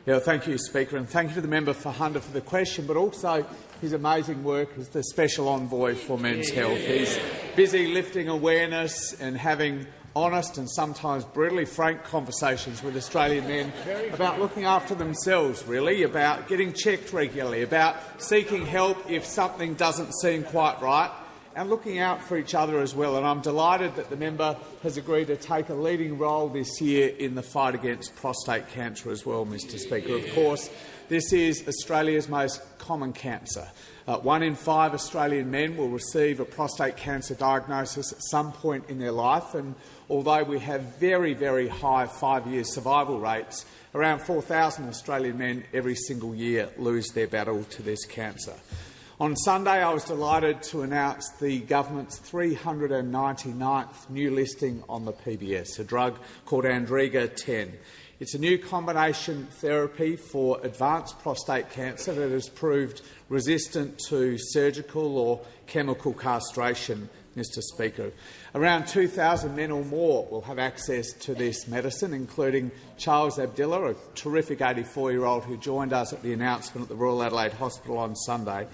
Speaker 18: Yeah, thank you, Speaker, and thank you to the member for Hunter for the question, but also his amazing work as the Special Envoy for Men's Health. He's busy lifting awareness and having honest and sometimes brutally frank conversations with Australian men about looking after themselves, really, about getting checked regularly, about seeking help if something doesn't seem quite right, and looking out for each other as well. And I'm delighted that the member has agreed to take a leading role this year in the fight against prostate cancer as well, Mr Speaker. Of course, this is Australia's most common cancer. 1 in 5 Australian men will receive a prostate cancer diagnosis at some point in their life, and although we have very, very high 5-year survival rates, around 4,000 Australian men every single year lose their battle to this cancer. On Sunday, I was delighted to announce the government's 399th new listing on the PBS, a drug called Andrega 10. It's a new combination therapy for advanced prostate cancer that has proved resistant to surgical or chemical castration, Mr Speaker. Around 2,000 men or more will have access to this medicine, including Charles Abdillah, a terrific 84-year-old who joined us at the announcement at the Royal Adelaide Hospital on Sunday.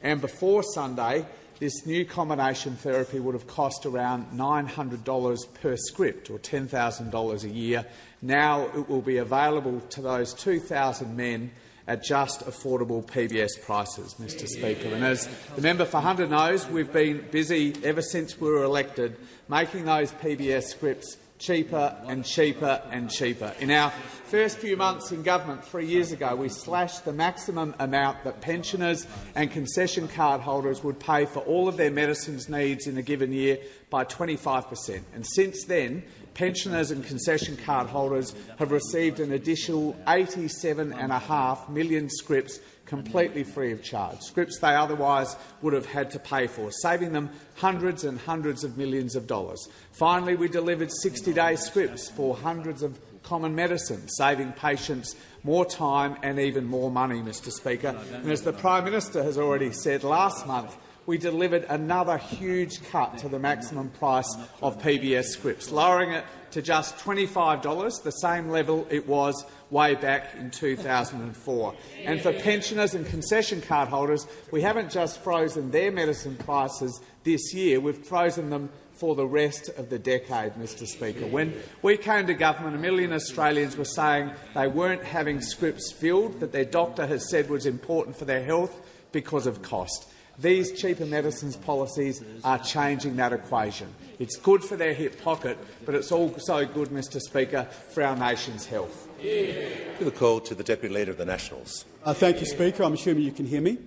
Speaker 18: And before Sunday, this new combination therapy would have cost around $900 per script, or $10,000 a year. Now it will be available to those 2,000 men at just affordable PBS prices, Mr Speaker. And as the member for Hunter knows, we've been busy ever since we were elected making those PBS scripts cheaper and cheaper and cheaper. In our first few months in government 3 years ago, we slashed the maximum amount that pensioners and concession card holders would pay for all of their medicines needs in a given year by 25%. And since then, pensioners and concession card holders have received an additional 87.5 million scripts completely free of charge, scripts they otherwise would have had to pay for, saving them hundreds and hundreds of millions of dollars. Finally, we delivered 60-day scripts for hundreds of common medicines, saving patients more time and even more money, Mr Speaker. And as the Prime Minister has already said, last month we delivered another huge cut to the maximum price of PBS scripts, lowering it to just $25, the same level it was way back in 2004. And for pensioners and concession card holders, we haven't just frozen their medicine prices this year, we've frozen them for the rest of the decade, Mr Speaker. When we came to government, 1 million Australians were saying they weren't having scripts filled that their doctor has said was important for their health because of cost. These cheaper medicines policies are changing that equation. It's good for their hip pocket, but it's also good, Mr Speaker, for our nation's health.
Speaker 1: Give the call to the Deputy Leader of the Nationals.
Speaker 19: Thank you, Speaker. I'm assuming you can hear me.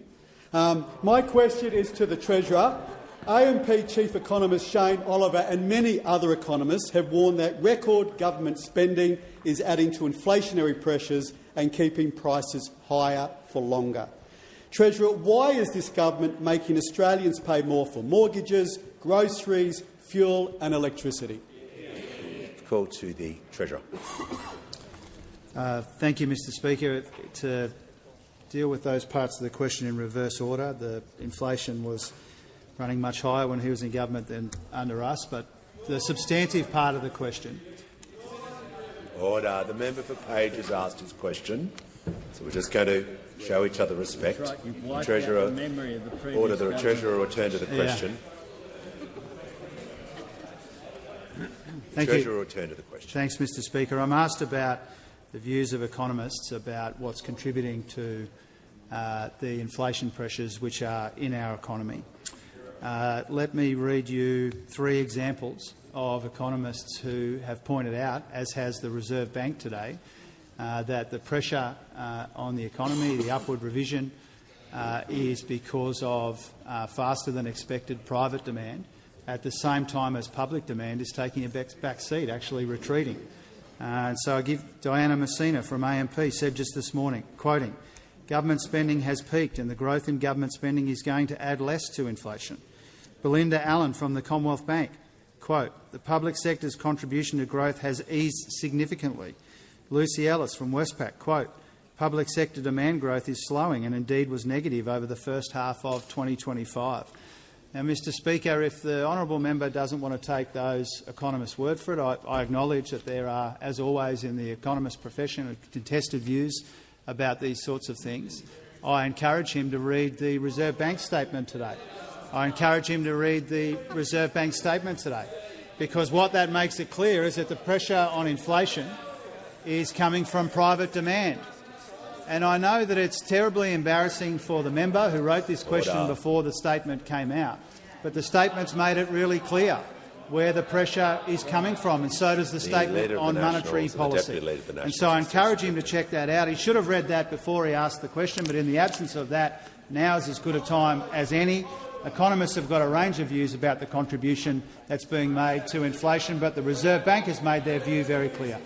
Speaker 19: My question is to the Treasurer. AMP Chief Economist Shane Oliver and many other economists have warned that record government spending is adding to inflationary pressures and keeping prices higher for longer. Treasurer, why is this government making Australians pay more for mortgages, groceries, fuel and electricity?
Speaker 1: Call to the Treasurer.
Speaker 3: Thank you, Mr Speaker. To deal with those parts of the question in reverse order, the inflation was running much higher when he was in government than under us, but the substantive part of the question.
Speaker 1: Order. The member for Page has asked his question, so we're just going to show each other respect.
Speaker 5: Right,
Speaker 1: Treasurer, order the Treasurer return to the question. Treasurer return to the question.
Speaker 3: Thanks, Mr Speaker. I'm asked about the views of economists about what's contributing to the inflation pressures which are in our economy. Let me read you 3 examples of economists who have pointed out, as has the Reserve Bank today, that the pressure on the economy, the upward revision, is because of faster than expected private demand, at the same time as public demand is taking a back seat, actually retreating. And so I give Diana Messina from AMP said just this morning, quoting, "Government spending has peaked and the growth in government spending is going to add less to inflation." Belinda Allen from the Commonwealth Bank, quote, "The public sector's contribution to growth has eased significantly." Lucy Ellis from Westpac, quote, "Public sector demand growth is slowing and indeed was negative over the first half of 2025. Now, Mr Speaker, if the honourable member doesn't want to take those economists' word for it, I acknowledge that there are, as always in the economist profession, contested views about these sorts of things. I encourage him to read the Reserve Bank statement today. Because what that makes it clear is that the pressure on inflation is coming from private demand. And I know that it's terribly embarrassing for the member who wrote this question before the statement came out, but the statement's made it really clear where the pressure is coming from, and so does the statement on monetary policy. And so I encourage him to check that out. He should have read that before he asked the question, but in the absence of that, now is as good a time as any. Economists have got a range of views about the contribution that's being made to inflation, but the Reserve Bank has made their view very clear.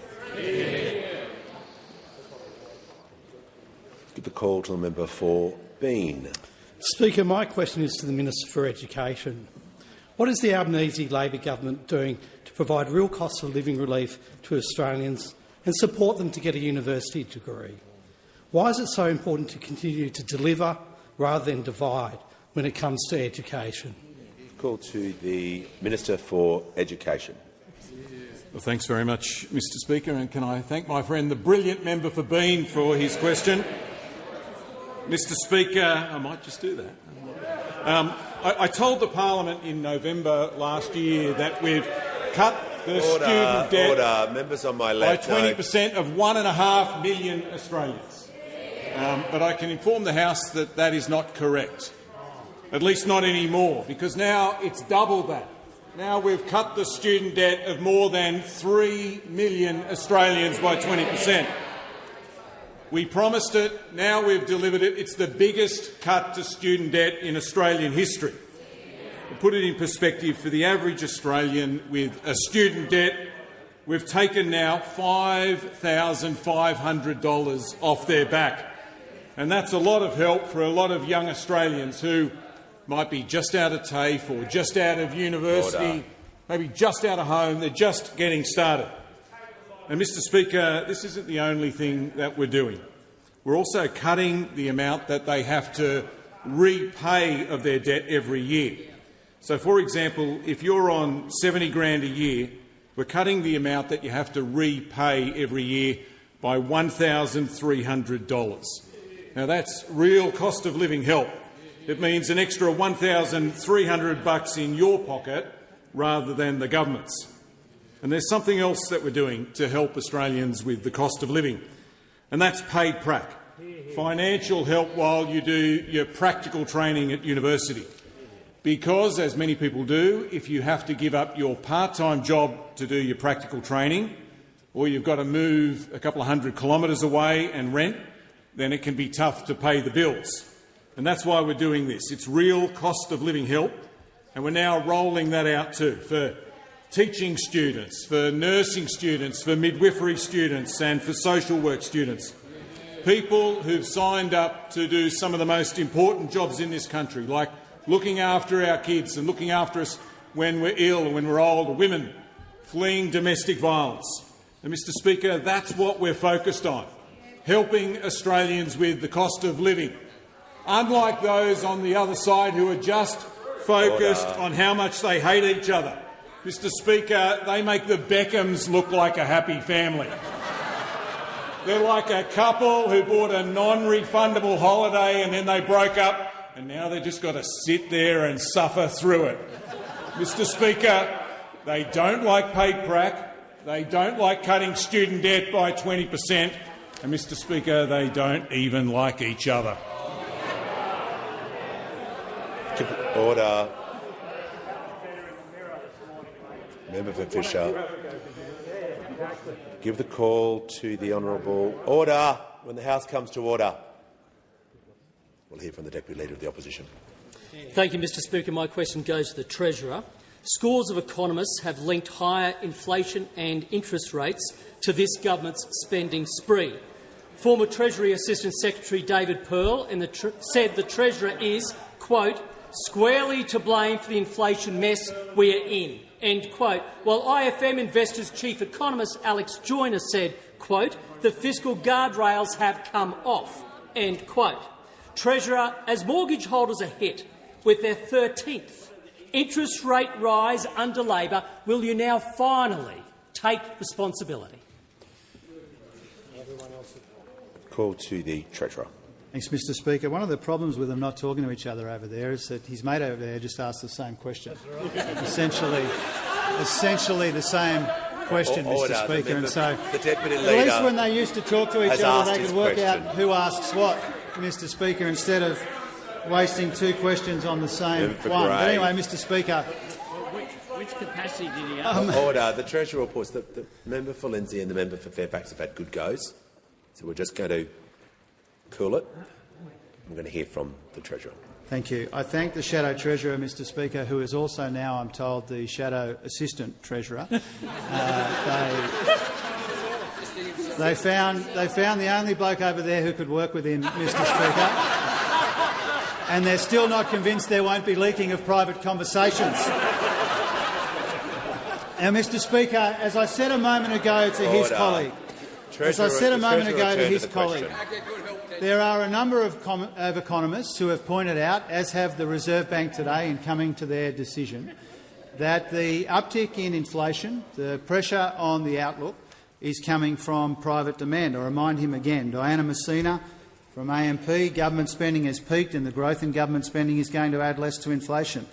Speaker 1: Give the call to the member for Bean.
Speaker 20: Speaker, my question is to the Minister for Education. What is the Albanese Labor government doing to provide real cost of living relief to Australians and support them to get a university degree? Why is it so important to continue to deliver rather than divide when it comes to education?
Speaker 1: Call to the Minister for Education.
Speaker 21: Well, thanks very much, Mr Speaker, and can I thank my friend the brilliant member for Bean for his question. Mr Speaker, I might just do that. I told the Parliament in November last year that we've cut the student debt
Speaker 1: Members on my
Speaker 21: by
Speaker 1: left,
Speaker 21: 20% of 1.5 million Australians. But I can inform the House that that is not correct, at least not anymore, because now it's double that. Now we've cut the student debt of more than 3 million Australians by 20%. We promised it, now we've delivered it. It's the biggest cut to student debt in Australian history. To put it in perspective, for the average Australian with a student debt, we've taken now $5,500 off their back. And that's a lot of help for a lot of young Australians who might be just out of TAFE or just out of university, maybe just out of home. They're just getting started. And, Mr Speaker, this isn't the only thing that we're doing. We're also cutting the amount that they have to repay of their debt every year. So, for example, if you're on $70,000 a year, we're cutting the amount that you have to repay every year by $1,300. Now, that's real cost of living help. It means an extra $1,300 in your pocket rather than the government's. And there's something else that we're doing to help Australians with the cost of living, and that's paid prac, financial help while you do your practical training at university. Because, as many people do, if you have to give up your part-time job to do your practical training, or you've got to move a couple of 100 kilometres away and rent, then it can be tough to pay the bills. And that's why we're doing this. It's real cost of living help, and we're now rolling that out too for teaching students, for nursing students, for midwifery students and for social work students. People who've signed up to do some of the most important jobs in this country, like looking after our kids and looking after us when we're ill and when we're old, or women fleeing domestic violence. And, Mr Speaker, that's what we're focused on, helping Australians with the cost of living, unlike those on the other side who are just focused on how much they hate each other. Mr Speaker, they make the Beckhams look like a happy family. They're like a couple who bought a non-refundable holiday and then they broke up, and now they've just got to sit there and suffer through it. Mr Speaker, they don't like paid prac, they don't like cutting student debt by 20%, and, Mr Speaker, they don't even like each other.
Speaker 1: Order. Member for Fisher. Give the call to the Honourable. Order. When the House comes to order. We'll hear from the Deputy Leader of the Opposition.
Speaker 11: Thank you, Mr Speaker. My question goes to the Treasurer. Scores of economists have linked higher inflation and interest rates to this government's spending spree. Former Treasury Assistant Secretary David Pearl said the Treasurer is, quote, squarely to blame for the inflation mess we are in, end quote, while IFM Investors Chief Economist Alex Joyner said, quote, the fiscal guardrails have come off, end quote. Treasurer, as mortgage holders are hit with their 13th interest rate rise under Labor, will you now finally take responsibility?
Speaker 1: Call to the Treasurer.
Speaker 3: Thanks, Mr Speaker. One of the problems with them not talking to each other over there is that his mate over there just asked the same question. Essentially the same question, Mr Speaker. And so,
Speaker 1: the Deputy Leader,
Speaker 3: at least when they used to talk to each other, they could work out who asks what, Mr Speaker, instead of wasting two questions on the same one. But anyway, Mr Speaker.
Speaker 5: Which capacity did he ask?
Speaker 1: Order. The Treasurer reports that the member for Lindsay and the member for Fairfax have had good goes, so we're just going to cool it. I'm going to hear from the Treasurer.
Speaker 3: Thank you. I thank the Shadow Treasurer, Mr Speaker, who is also now, I'm told, the Shadow Assistant Treasurer. They found the only bloke over there who could work with him, Mr Speaker, and they're still not convinced there won't be leaking of private conversations. Now, Mr Speaker, as I said a moment ago to his colleague, there are a number of economists who have pointed out, as have the Reserve Bank today in coming to their decision, that the uptick in inflation, the pressure on the outlook, is coming from private demand. I remind him again, Diana Messina from AMP, government spending has peaked and the growth in government spending is going to add less to inflation.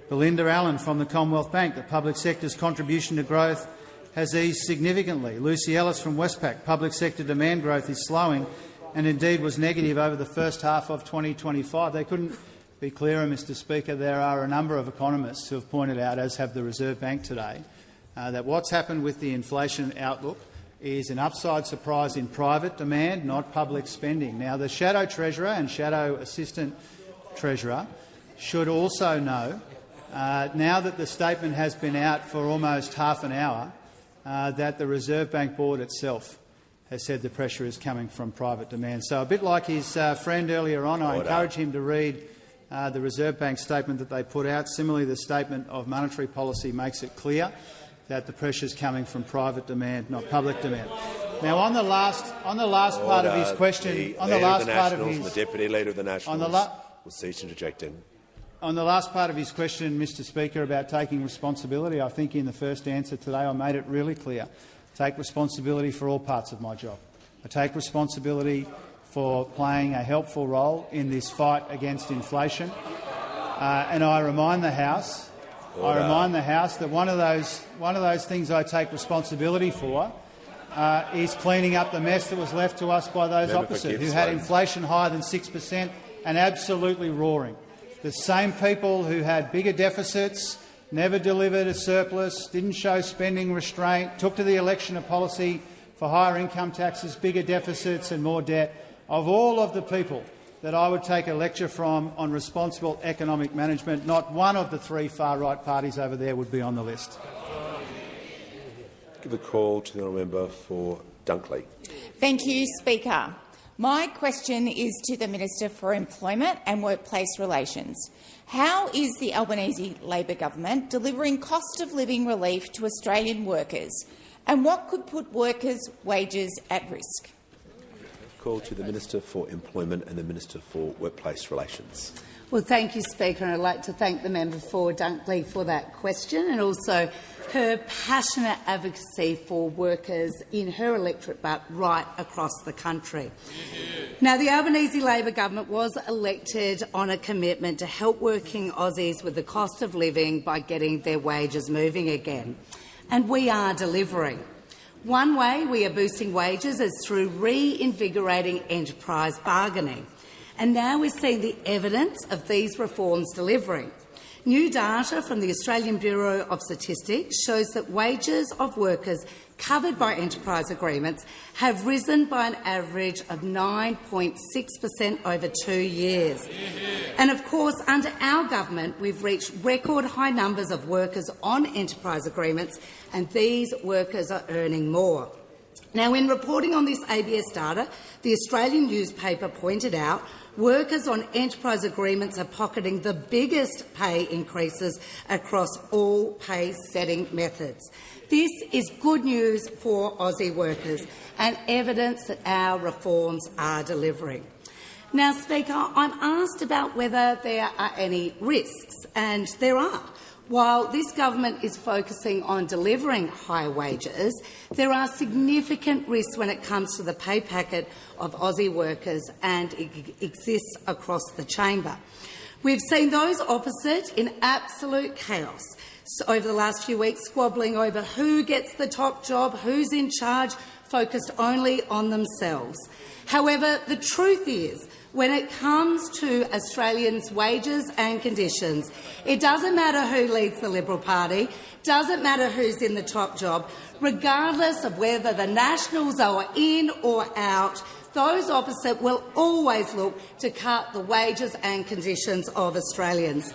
Speaker 3: Belinda Allen from the Commonwealth Bank, the public sector's contribution to growth has eased significantly. Lucy Ellis from Westpac, public sector demand growth is slowing and indeed was negative over the first half of 2025. They couldn't be clearer, Mr Speaker. There are a number of economists who have pointed out, as have the Reserve Bank today, that what's happened with the inflation outlook is an upside surprise in private demand, not public spending. Now, the Shadow Treasurer and Shadow Assistant Treasurer should also know, now that the statement has been out for almost half an hour, that the Reserve Bank Board itself has said the pressure is coming from private demand. So a bit like his friend earlier on, I encourage him to read the Reserve Bank statement that they put out. Similarly, the statement of monetary policy makes it clear that the pressure is coming from private demand, not public demand. Now, on the last part of his question,
Speaker 1: the Deputy Leader of the Nationals will cease interjecting.
Speaker 3: On the last part of his question, Mr Speaker, about taking responsibility, I think in the first answer today I made it really clear. I take responsibility for all parts of my job. I take responsibility for playing a helpful role in this fight against inflation, and I remind the House. That one of those things I take responsibility for is cleaning up the mess that was left to us by those opposite, who had inflation higher than 6% and absolutely roaring. The same people who had bigger deficits, never delivered a surplus, didn't show spending restraint, took to the election a policy for higher income taxes, bigger deficits and more debt. Of all of the people that I would take a lecture from on responsible economic management, not one of the three far-right parties over there would be on the list.
Speaker 1: Give a call to the honourable member for Dunkley.
Speaker 4: Thank you, Speaker. My question is to the Minister for Employment and Workplace Relations. How is the Albanese Labor government delivering cost-of-living relief to Australian workers, and what could put workers' wages at risk?
Speaker 1: Call to the Minister for Employment and the Minister for Workplace Relations.
Speaker 22: Well, thank you, Speaker, and I'd like to thank the member for Dunkley for that question and also her passionate advocacy for workers in her electorate but right across the country. Now, the Albanese Labor government was elected on a commitment to help working Aussies with the cost of living by getting their wages moving again, and we are delivering. One way we are boosting wages is through reinvigorating enterprise bargaining. And now we're seeing the evidence of these reforms delivering. New data from the Australian Bureau of Statistics shows that wages of workers covered by enterprise agreements have risen by an average of 9.6% over 2 years. And of course, under our government, we've reached record high numbers of workers on enterprise agreements, and these workers are earning more. Now, in reporting on this ABS data, the Australian newspaper pointed out workers on enterprise agreements are pocketing the biggest pay increases across all pay-setting methods. This is good news for Aussie workers and evidence that our reforms are delivering. Now, Speaker, I'm asked about whether there are any risks, and there are. While this government is focusing on delivering higher wages, there are significant risks when it comes to the pay packet of Aussie workers, and it exists across the chamber. We've seen those opposite in absolute chaos over the last few weeks, squabbling over who gets the top job, who's in charge, focused only on themselves. However, the truth is, when it comes to Australians' wages and conditions, it doesn't matter who leads the Liberal Party, doesn't matter who's in the top job, regardless of whether the Nationals are in or out, those opposite will always look to cut the wages and conditions of Australians.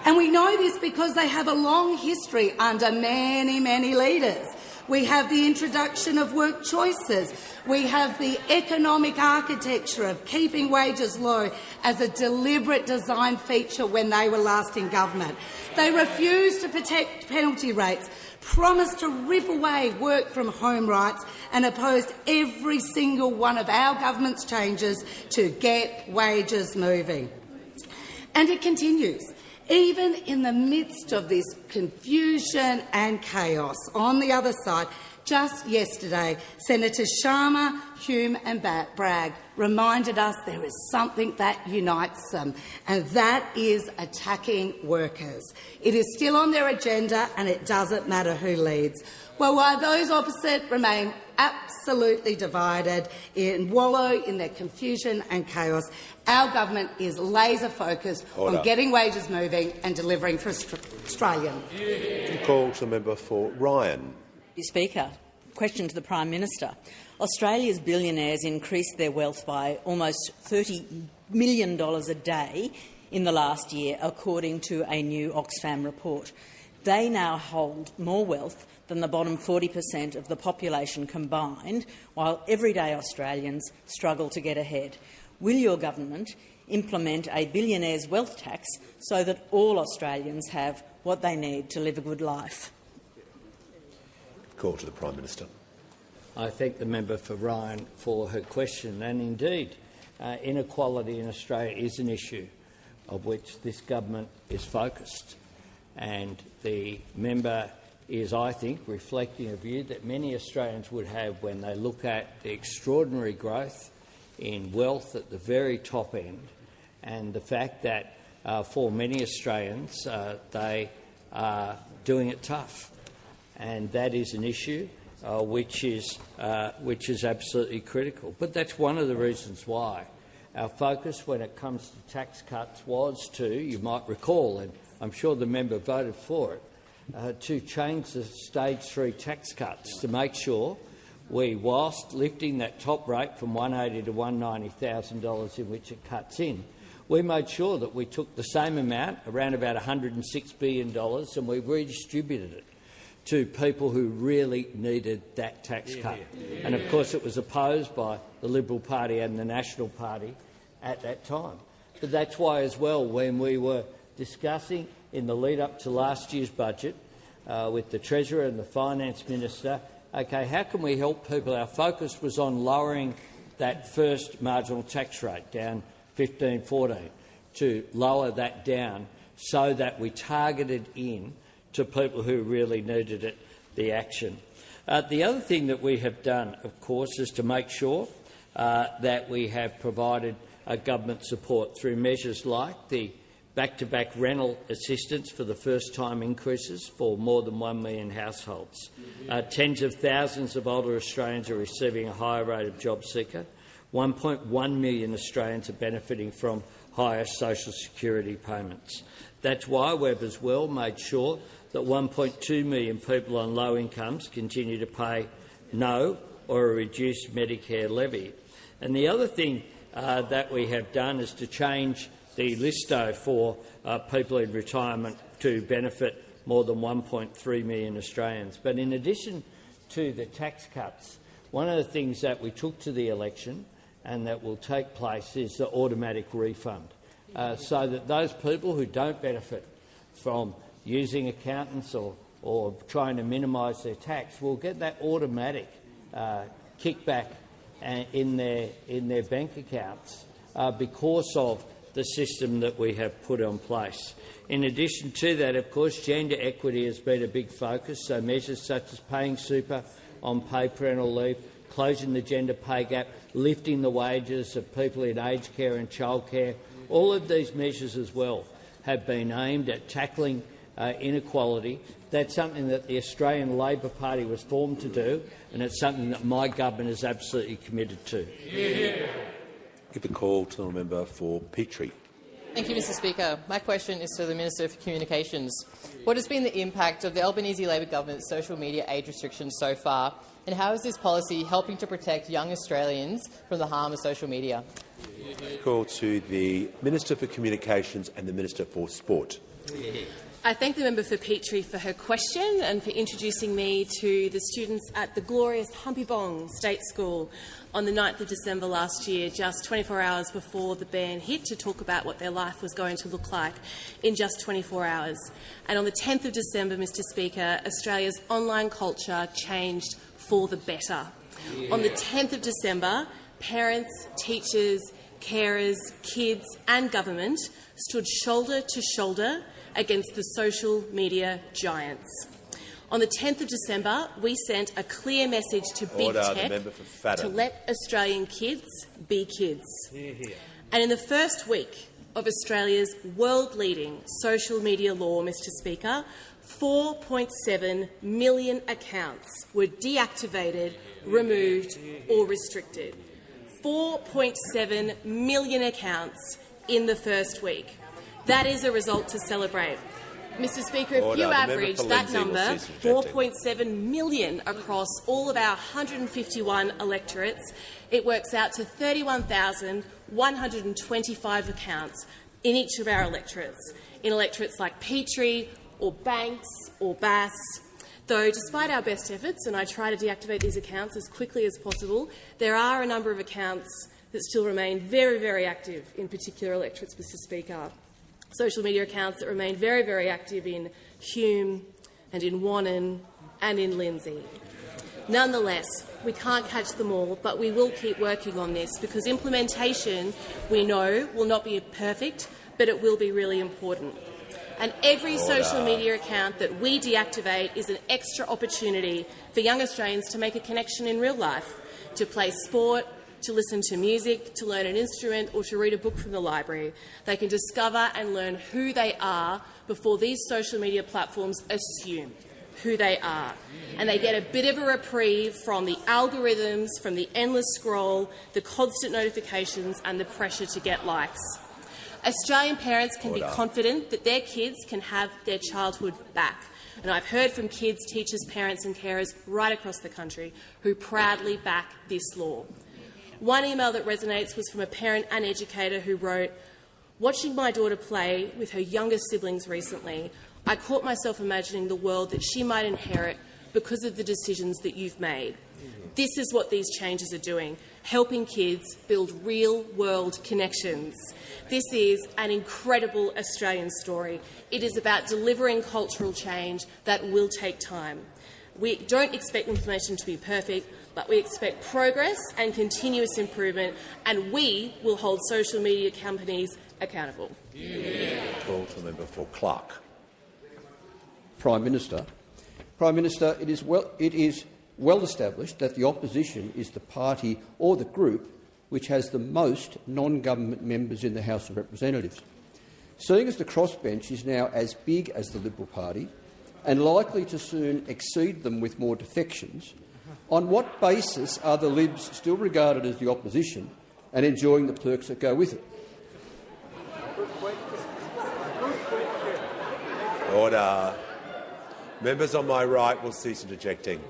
Speaker 22: And we know this because they have a long history under many, many leaders. We have the introduction of work choices. We have the economic architecture of keeping wages low as a deliberate design feature when they were last in government. They refused to protect penalty rates, promised to rip away work-from-home rights and opposed every single one of our government's changes to get wages moving. And it continues. Even in the midst of this confusion and chaos, on the other side, just yesterday, Senators Sharma, Hume and Bragg reminded us there is something that unites them, and that is attacking workers. It is still on their agenda, and it doesn't matter who leads. Well, while those opposite remain absolutely divided and wallow in their confusion and chaos, our government is laser-focused on getting wages moving and delivering for Australians.
Speaker 1: Call to the member for Ryan.
Speaker 23: Speaker, question to the Prime Minister. Australia's billionaires increased their wealth by almost $30 million a day in the last year, according to a new Oxfam report. They now hold more wealth than the bottom 40% of the population combined, while everyday Australians struggle to get ahead. Will your government implement a billionaire's wealth tax so that all Australians have what they need to live a good life?
Speaker 1: Call to the Prime Minister.
Speaker 5: I thank the member for Ryan for her question, and indeed inequality in Australia is an issue of which this government is focused, and the member is, I think, reflecting a view that many Australians would have when they look at the extraordinary growth in wealth at the very top end, and the fact that for many Australians they are doing it tough. And that is an issue which is absolutely critical. But that's one of the reasons why our focus when it comes to tax cuts was to, you might recall, and I'm sure the member voted for it, to change the stage 3 tax cuts to make sure we, whilst lifting that top rate from $180,000 to $190,000 in which it cuts in, we made sure that we took the same amount, around about $106 billion, and we redistributed it to people who really needed that tax cut. And of course it was opposed by the Liberal Party and the National Party at that time. But that's why as well, when we were discussing in the lead-up to last year's budget with the Treasurer and the Finance Minister, OK, how can we help people? Our focus was on lowering that first marginal tax rate down 15-14, to lower that down so that we targeted in to people who really needed it, the action. The other thing that we have done, of course, is to make sure that we have provided government support through measures like the back-to-back rental assistance for the first-time increases for more than 1 million households. Tens of thousands of older Australians are receiving a higher rate of job seeker. 1.1 million Australians are benefiting from higher social security payments. That's why we've as well made sure that 1.2 million people on low incomes continue to pay no or a reduced Medicare levy. And the other thing that we have done is to change the listo for people in retirement to benefit more than 1.3 million Australians. But in addition to the tax cuts, one of the things that we took to the election and that will take place is the automatic refund, so that those people who don't benefit from using accountants or trying to minimise their tax will get that automatic kickback in their bank accounts because of the system that we have put in place. In addition to that, of course, gender equity has been a big focus, so measures such as paying super on paid parental leave, closing the gender pay gap, lifting the wages of people in aged care and childcare, all of these measures as well have been aimed at tackling inequality. That's something that the Australian Labor Party was formed to do, and it's something that my government is absolutely committed to.
Speaker 1: Give the call to the member for Petrie.
Speaker 6: Thank you, Mr Speaker. My question is to the Minister for Communications. What has been the impact of the Albanese Labor government's social media age restrictions so far, and how is this policy helping to protect young Australians from the harm of social media?
Speaker 1: Call to the Minister for Communications and the Minister for Sport.
Speaker 7: I thank the member for Petrie for her question and for introducing me to the students at the glorious Humpybong State School on the 9th of December last year, just 24 hours before the ban hit, to talk about what their life was going to look like in just 24 hours. And on the 10th of December, Mr Speaker, Australia's online culture changed for the better. On the 10th of December, parents, teachers, carers, kids and government stood shoulder to shoulder against the social media giants. On the 10th of December, we sent a clear message to big tech to let Australian kids be kids. And in the first week of Australia's world-leading social media law, Mr Speaker, 4.7 million accounts were deactivated, removed or restricted. 4.7 million accounts in the first week. That is a result to celebrate. Mr Speaker, if you average that number, 4.7 million across all of our 151 electorates, it works out to 31,125 accounts in each of our electorates, in electorates like Petrie or Banks or Bass. Though, despite our best efforts, and I try to deactivate these accounts as quickly as possible, there are a number of accounts that still remain very, very active in particular electorates, Mr Speaker. Social media accounts that remain very, very active in Hume and in Wannon and in Lindsay. Nonetheless, we can't catch them all, but we will keep working on this because implementation, we know, will not be perfect, but it will be really important. And every social media account that we deactivate is an extra opportunity for young Australians to make a connection in real life, to play sport, to listen to music, to learn an instrument or to read a book from the library. They can discover and learn who they are before these social media platforms assume who they are. And they get a bit of a reprieve from the algorithms, from the endless scroll, the constant notifications and the pressure to get likes. Australian parents can be confident that their kids can have their childhood back. And I've heard from kids, teachers, parents and carers right across the country who proudly back this law. One email that resonates was from a parent and educator who wrote, "Watching my daughter play with her younger siblings recently, I caught myself imagining the world that she might inherit because of the decisions that you've made." This is what these changes are doing, helping kids build real-world connections. This is an incredible Australian story. It is about delivering cultural change that will take time. We don't expect implementation to be perfect, but we expect progress and continuous improvement, and we will hold social media companies accountable.
Speaker 1: Call to the member for Clark.
Speaker 8: Prime Minister, it is well established that the opposition is the party or the group which has the most non-government members in the House of Representatives. Seeing as the crossbench is now as big as the Liberal Party and likely to soon exceed them with more defections, on what basis are the Libs still regarded as the opposition and enjoying the perks that go with it?
Speaker 1: Order. Members on my right will cease interjecting.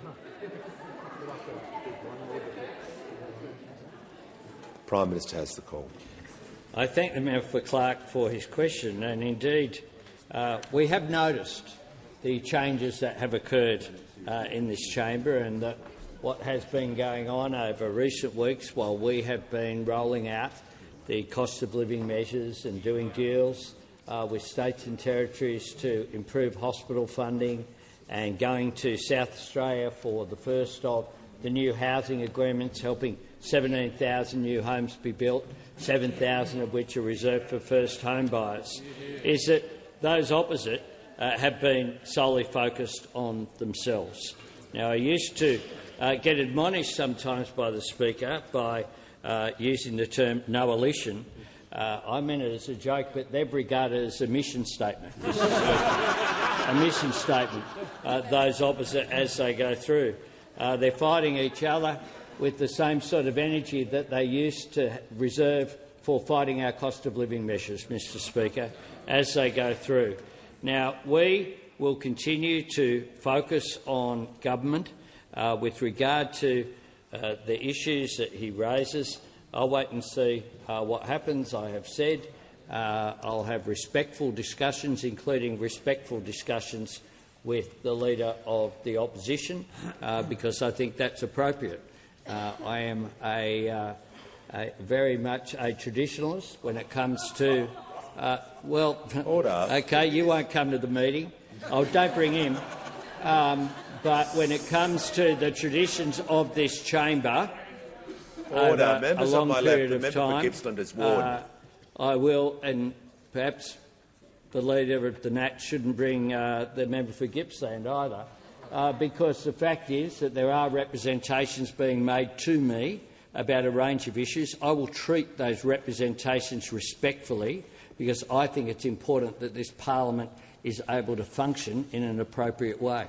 Speaker 1: Prime Minister has the call.
Speaker 5: I thank the member for Clark for his question, and indeed we have noticed the changes that have occurred in this chamber and that what has been going on over recent weeks while we have been rolling out the cost of living measures and doing deals with states and territories to improve hospital funding and going to South Australia for the first of the new housing agreements, helping 17,000 new homes be built, 7,000 of which are reserved for first home buyers, is that those opposite have been solely focused on themselves. Now, I used to get admonished sometimes by the Speaker by using the term no-alition. I meant it as a joke, but they've regarded it as a mission statement. A mission statement, those opposite as they go through. They're fighting each other with the same sort of energy that they used to reserve for fighting our cost of living measures, Mr Speaker, as they go through. Now, we will continue to focus on government with regard to the issues that he raises. I'll wait and see what happens. I have said I'll have respectful discussions, including respectful discussions with the Leader of the Opposition, because I think that's appropriate. I am very much a traditionalist when it comes to well,
Speaker 1: order.
Speaker 5: OK, you won't come to the meeting. Oh, don't bring him. But when it comes to the traditions of this chamber,
Speaker 1: order. Members
Speaker 5: a long
Speaker 1: on my
Speaker 5: period
Speaker 1: left, the
Speaker 5: of
Speaker 1: member
Speaker 5: time,
Speaker 1: for Gippsland is warned.
Speaker 5: I will, and perhaps the Leader of the Nat shouldn't bring the member for Gippsland either, because the fact is that there are representations being made to me about a range of issues. I will treat those representations respectfully, because I think it's important that this parliament is able to function in an appropriate way.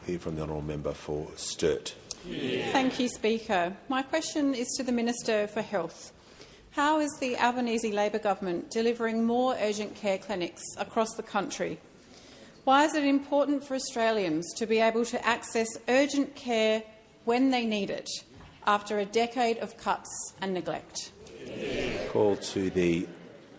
Speaker 1: Hear from the honourable member for Sturt.
Speaker 9: Thank you, Speaker. My question is to the Minister for Health. How is the Albanese Labor government delivering more urgent care clinics across the country? Why is it important for Australians to be able to access urgent care when they need it, after a decade of cuts and neglect?
Speaker 1: Call to the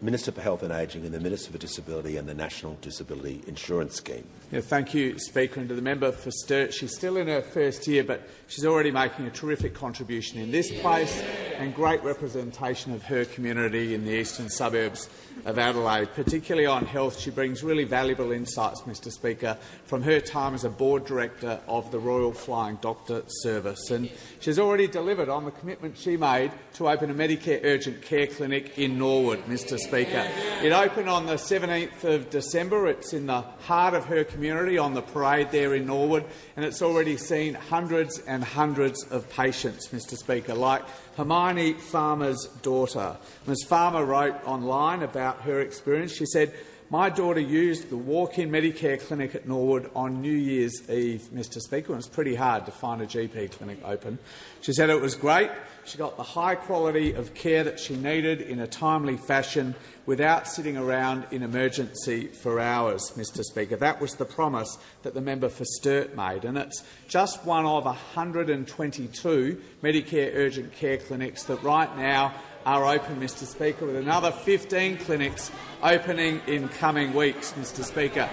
Speaker 1: Minister for Health and Ageing and the Minister for Disability and the National Disability Insurance Scheme.
Speaker 18: Yeah, thank you, Speaker, and to the member for Sturt. She's still in her first year, but she's already making a terrific contribution in this place and great representation of her community in the eastern suburbs of Adelaide. Particularly on health, she brings really valuable insights, Mr Speaker, from her time as a board director of the Royal Flying Doctor Service. And she's already delivered on the commitment she made to open a Medicare urgent care clinic in Norwood, Mr Speaker. It opened on the 17th of December. It's in the heart of her community on the parade there in Norwood, and it's already seen hundreds and hundreds of patients, Mr Speaker, like Hermione Farmer's daughter. Ms Farmer wrote online about her experience. She said, My daughter used the walk-in Medicare clinic at Norwood on New Year's Eve, Mr Speaker, and it's pretty hard to find a GP clinic open. She said it was great. She got the high quality of care that she needed in a timely fashion without sitting around in emergency for hours, Mr Speaker. That was the promise that the member for Sturt made, and it's just one of 122 Medicare urgent care clinics that right now are open, Mr Speaker, with another 15 clinics opening in coming weeks, Mr Speaker.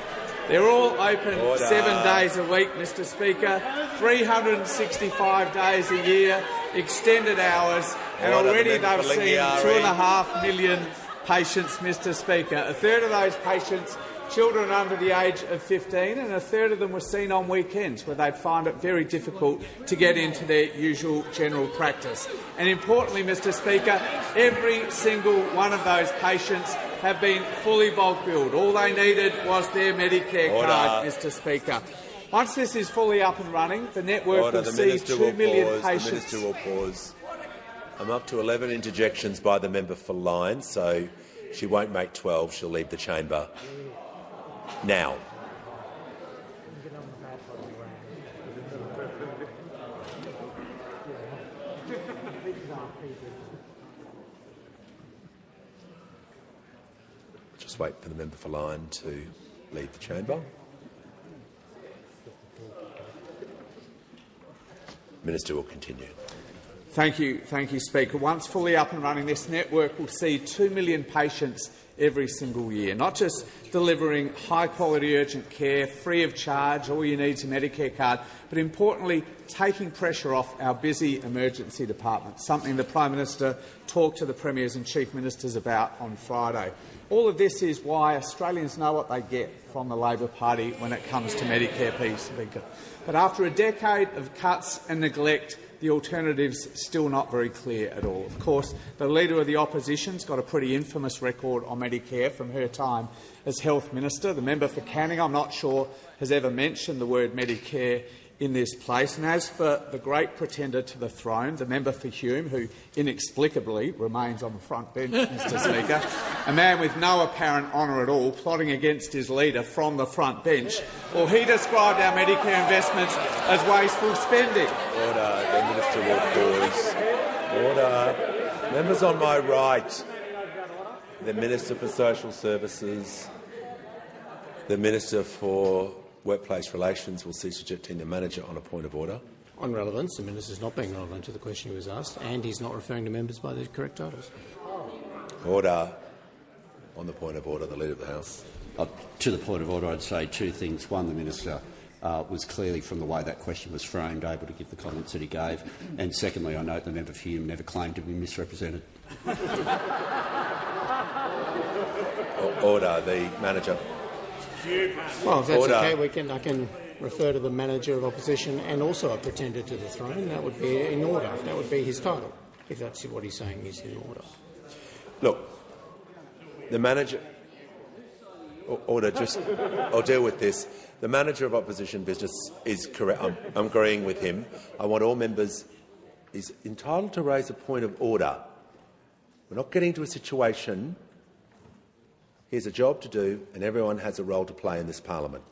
Speaker 18: They're all open 7 days a week, Mr Speaker, 365 days a year, extended hours, and already they've seen 2.5 million patients, Mr Speaker. A third of those patients children under the age of 15, and a third of them were seen on weekends where they'd find it very difficult to get into their usual general practice. And importantly, Mr Speaker, every single one of those patients have been fully bulk billed. All they needed was their Medicare card, Mr Speaker. Once this is fully up and running, the network will see 2 million patients.
Speaker 1: The Minister will pause. I'm up to 11 interjections by the member for Lyons, so she won't make 12. She'll leave the chamber now. Just wait for the member for Lyons to leave the chamber. Minister will continue.
Speaker 18: Thank you, Speaker. Once fully up and running, this network will see 2 million patients every single year, not just delivering high-quality urgent care, free of charge, all you need is a Medicare card, but importantly, taking pressure off our busy emergency department, something the Prime Minister talked to the Premiers and Chief Ministers about on Friday. All of this is why Australians know what they get from the Labor Party when it comes to Medicare, Speaker. But after a decade of cuts and neglect, the alternative's still not very clear at all. Of course, the Leader of the Opposition's got a pretty infamous record on Medicare from her time as Health Minister. The member for Canning, I'm not sure, has ever mentioned the word Medicare in this place. And as for the great pretender to the throne, the member for Hume, who inexplicably remains on the front bench, Mr Speaker, a man with no apparent honour at all, plotting against his leader from the front bench, well, he described our Medicare investments as wasteful spending.
Speaker 1: Order. The Minister will pause. Order. Members on my right. The Minister for Social Services. The Minister for Workplace Relations will cease rejecting the manager on a point of order.
Speaker 10: On relevance, the Minister is not being relevant to the question he was asked, and he's not referring to members by the correct titles.
Speaker 1: Order. On the point of order, the Leader of the House.
Speaker 8: To the point of order, I'd say two things. One, the Minister was clearly, from the way that question was framed, able to give the comments that he gave. And secondly, I note the member for Hume never claimed to be misrepresented.
Speaker 1: Order. The manager.
Speaker 10: Well, if that's okay, I can refer to the Manager of Opposition and also a pretender to the throne. That would be in order. That would be his title, if that's what he's saying is in order.
Speaker 1: Look, the manager. Order. Just, I'll deal with this. The Manager of Opposition Business is correct. I'm agreeing with him. I want all members is entitled to raise a point of order. We're not getting to a situation. He has a job to do, and everyone has a role to play in this parliament.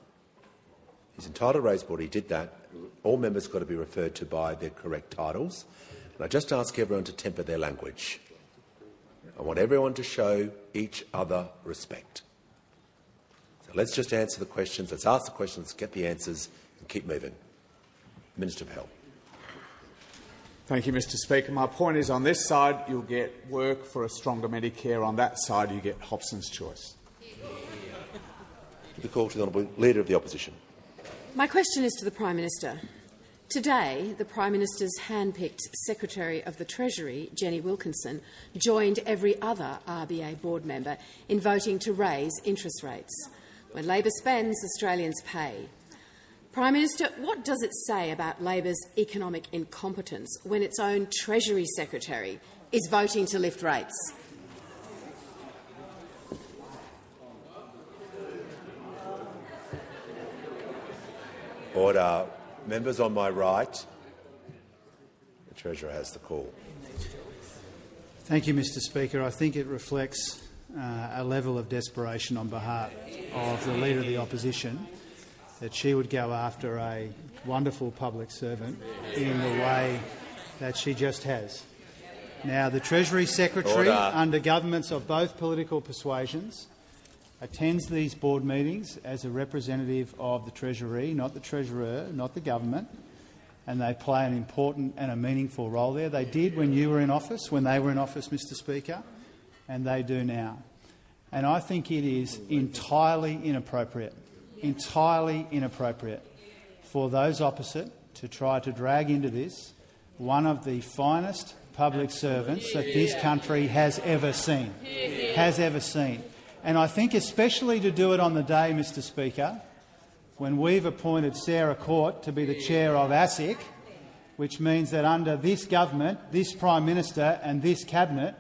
Speaker 1: He's entitled to raise a point. He did that. All members got to be referred to by their correct titles. And I just ask everyone to temper their language. I want everyone to show each other respect. So let's just answer the questions. Let's ask the questions, let's get the answers, and keep moving. Minister for Health.
Speaker 18: Thank you, Mr Speaker. My point is, on this side, you'll get work for a stronger Medicare. On that side, you get Hobson's choice.
Speaker 1: The call to the Honourable Leader of the Opposition.
Speaker 2: My question is to the Prime Minister. Today, the Prime Minister's hand-picked Secretary of the Treasury, Jenny Wilkinson, joined every other RBA board member in voting to raise interest rates. When Labor spends, Australians pay. Prime Minister, what does it say about Labor's economic incompetence when its own Treasury Secretary is voting to lift rates?
Speaker 1: Order. Members on my right. The Treasurer has the call.
Speaker 3: Thank you, Mr Speaker. I think it reflects a level of desperation on behalf of the Leader of the Opposition that she would go after a wonderful public servant in the way that she just has. Now, the Treasury Secretary, under governments of both political persuasions, attends these board meetings as a representative of the Treasury, not the Treasurer, not the government, and they play an important and a meaningful role there. They did when you were in office, when they were in office, Mr Speaker, and they do now. And I think it is entirely inappropriate for those opposite to try to drag into this one of the finest public servants that this country has ever seen. And I think especially to do it on the day, Mr Speaker, when we've appointed Sarah Court to be the chair of ASIC, which means that under this government, this Prime Minister and this Cabinet,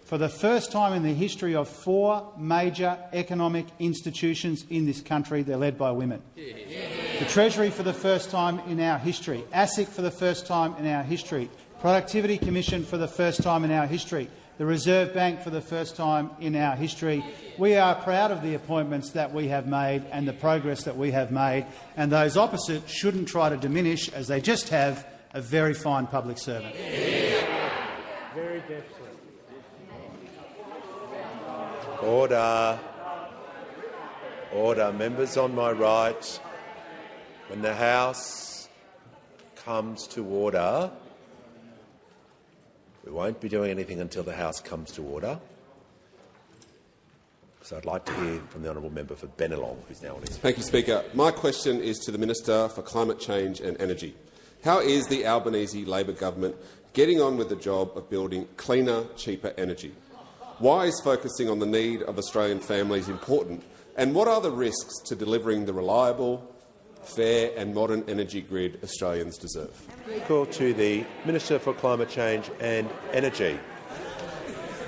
Speaker 3: for the first time in the history of 4 major economic institutions in this country, they're led by women. The Treasury for the first time in our history, ASIC for the first time in our history, Productivity Commission for the first time in our history, the Reserve Bank for the first time in our history. We are proud of the appointments that we have made and the progress that we have made, and those opposite shouldn't try to diminish, as they just have, a very fine public servant.
Speaker 1: Very definitely. Order. Order. Members on my right, when the House comes to order, we won't be doing anything until the House comes to order. So I'd like to hear from the honourable member for Bennelong, who's now on his...
Speaker 12: Thank you, Speaker. My question is to the Minister for Climate Change and Energy. How is the Albanese Labor government getting on with the job of building cleaner, cheaper energy? Why is focusing on the need of Australian families important? And what are the risks to delivering the reliable, fair and modern energy grid Australians deserve?
Speaker 1: Call to the Minister for Climate Change and Energy.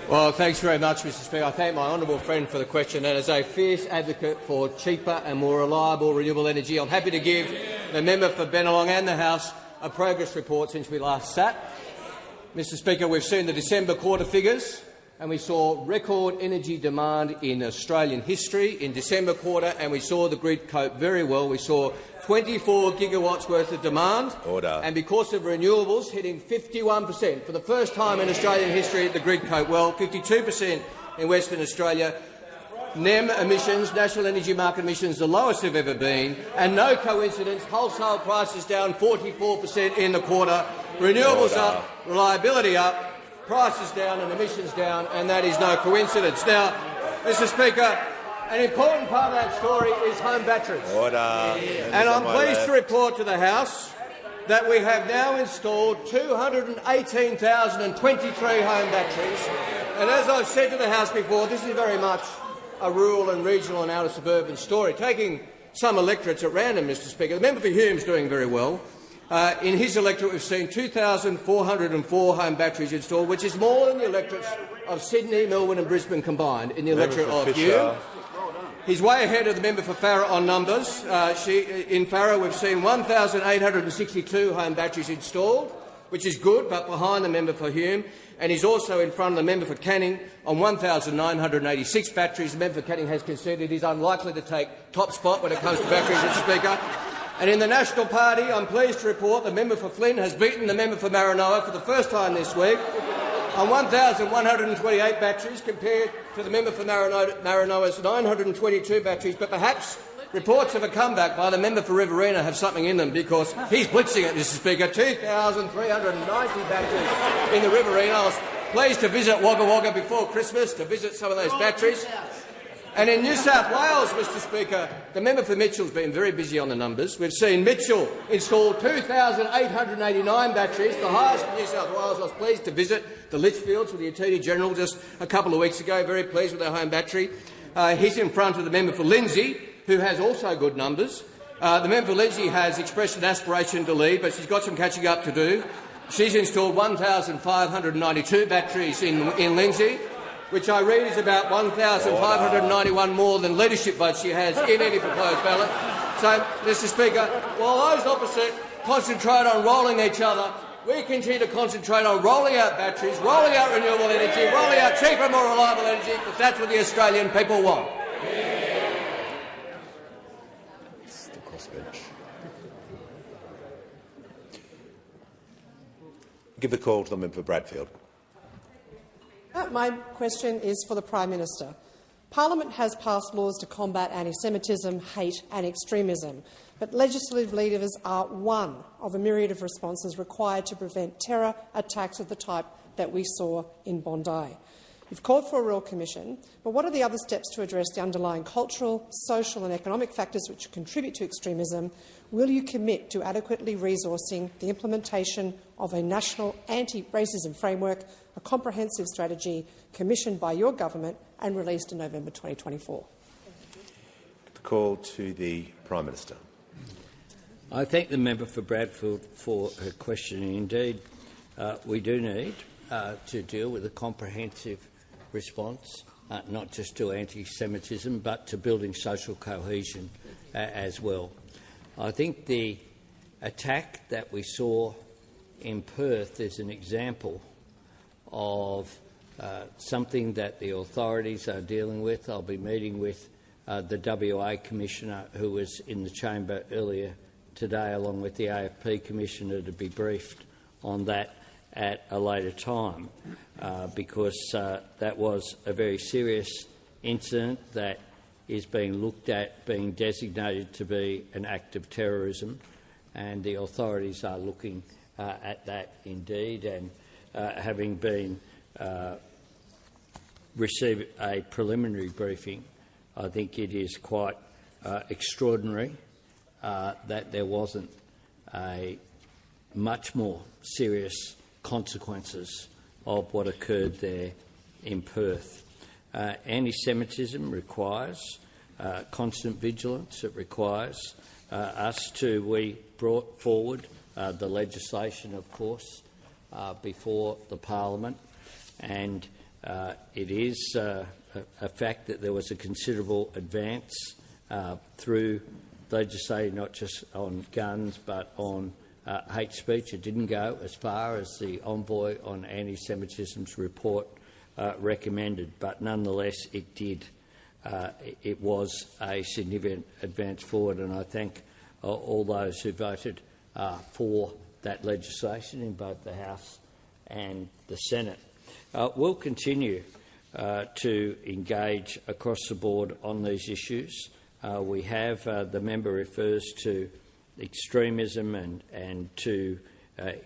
Speaker 13: Well, thanks very much, Mr Speaker. I thank my honourable friend for the question, and as a fierce advocate for cheaper and more reliable renewable energy, I'm happy to give the member for Bennelong and the House a progress report since we last sat. Mr Speaker, we've seen the December quarter figures, and we saw record energy demand in Australian history in December quarter, and we saw the grid cope very well. We saw 24 gigawatts worth of demand.
Speaker 1: Order.
Speaker 13: And because of renewables hitting 51% for the first time in Australian history, the grid cope well, 52% in Western Australia. NEM emissions, National Energy Market emissions, the lowest they've ever been, and no coincidence, wholesale prices down 44% in the quarter, renewables up, reliability up, prices down and emissions down, and that is no coincidence. Now, Mr Speaker, an important part of that story is home batteries.
Speaker 1: Order.
Speaker 13: And I'm pleased to report to the House that we have now installed 218,023 home batteries. And as I've said to the House before, this is very much a rural and regional and outer suburban story. Taking some electorates at random, Mr Speaker, the member for Hume is doing very well. In his electorate, we've seen 2,404 home batteries installed, which is more than the electorates of Sydney, Melbourne and Brisbane combined in the electorate of Hume. He's way ahead of the member for Farrer on numbers. In Farrer, we've seen 1,862 home batteries installed, which is good, but behind the member for Hume. And he's also in front of the member for Canning on 1,986 batteries. The member for Canning has conceded he's unlikely to take top spot when it comes to batteries, Mr Speaker. And in the National Party, I'm pleased to report the member for Flynn has beaten the member for Maranoa for the first time this week on 1,128 batteries compared to the member for Maranoa's 922 batteries. But perhaps reports of a comeback by the member for Riverina have something in them, because he's blitzing it, Mr Speaker. 2,390 batteries in the Riverina. I was pleased to visit Wagga Wagga before Christmas to visit some of those batteries. And in New South Wales, Mr Speaker, the member for Mitchell's been very busy on the numbers. We've seen Mitchell install 2,889 batteries, the highest in New South Wales. I was pleased to visit the Litchfields with the Attorney-General just a couple of weeks ago, very pleased with their home battery. He's in front of the member for Lindsay, who has also good numbers. The member for Lindsay has expressed an aspiration to lead, but she's got some catching up to do. She's installed 1,592 batteries in Lindsay, which I read is about 1,591 more than leadership votes she has in any proposed ballot. So, Mr Speaker, while those opposite concentrate on rolling each other we continue to concentrate on rolling out batteries, rolling out renewable energy, rolling out cheaper, more reliable energy, because that's what the Australian people want.
Speaker 1: Give the call to the member for Bradfield.
Speaker 14: My question is for the Prime Minister. Parliament has passed laws to combat anti-Semitism, hate and extremism, but legislative leaders are one of a myriad of responses required to prevent terror attacks of the type that we saw in Bondi. You've called for a Royal Commission, but what are the other steps to address the underlying cultural, social and economic factors which contribute to extremism? Will you commit to adequately resourcing the implementation of a national anti-racism framework, a comprehensive strategy commissioned by your government and released in November 2024?
Speaker 1: The call to the Prime Minister.
Speaker 5: I thank the member for Bradfield for her question. Indeed, we do need to deal with a comprehensive response, not just to anti-Semitism, but to building social cohesion as well. I think the attack that we saw in Perth is an example of something that the authorities are dealing with. I'll be meeting with the WA Commissioner, who was in the chamber earlier today, along with the AFP Commissioner, to be briefed on that at a later time, because that was a very serious incident that is being looked at being designated to be an act of terrorism, and the authorities are looking at that indeed, and having been received a preliminary briefing, I think it is quite extraordinary that there wasn't a much more serious consequences of what occurred there in Perth. Anti-Semitism requires constant vigilance. It requires us to... We brought forward the legislation, of course, before the Parliament, and it is a fact that there was a considerable advance through legislating not just on guns but on hate speech. It didn't go as far as the Envoy on Anti-Semitism's report recommended, but nonetheless it did. It was a significant advance forward, and I thank all those who voted for that legislation in both the House and the Senate. We'll continue to engage across the board on these issues. We have, the member refers to extremism and to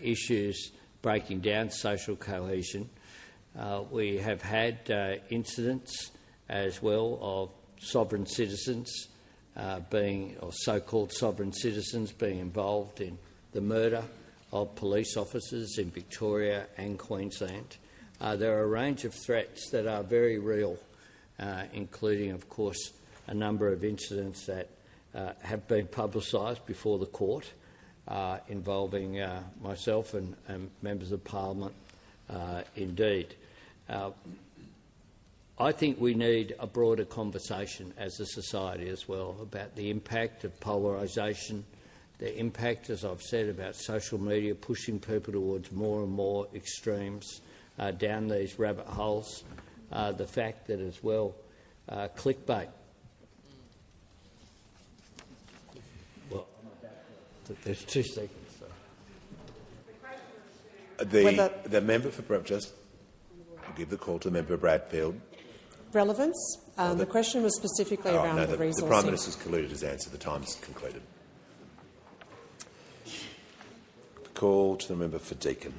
Speaker 5: issues breaking down social cohesion. We have had incidents as well of sovereign citizens or so-called sovereign citizens being involved in the murder of police officers in Victoria and Queensland. There are a range of threats that are very real, including, of course, a number of incidents that have been publicised before the court involving myself and members of Parliament indeed. I think we need a broader conversation as a society as well about the impact of polarisation, the impact, as I've said, about social media pushing people towards more and more extremes, down these rabbit holes, the fact that as well clickbait. Well, there's 2 seconds.
Speaker 1: The member for just give the call to the member for Bradfield.
Speaker 14: Relevance. The question was specifically around the resourcing.
Speaker 1: The Prime Minister's concluded his answer. The time is concluded. The call to the member for Deakin.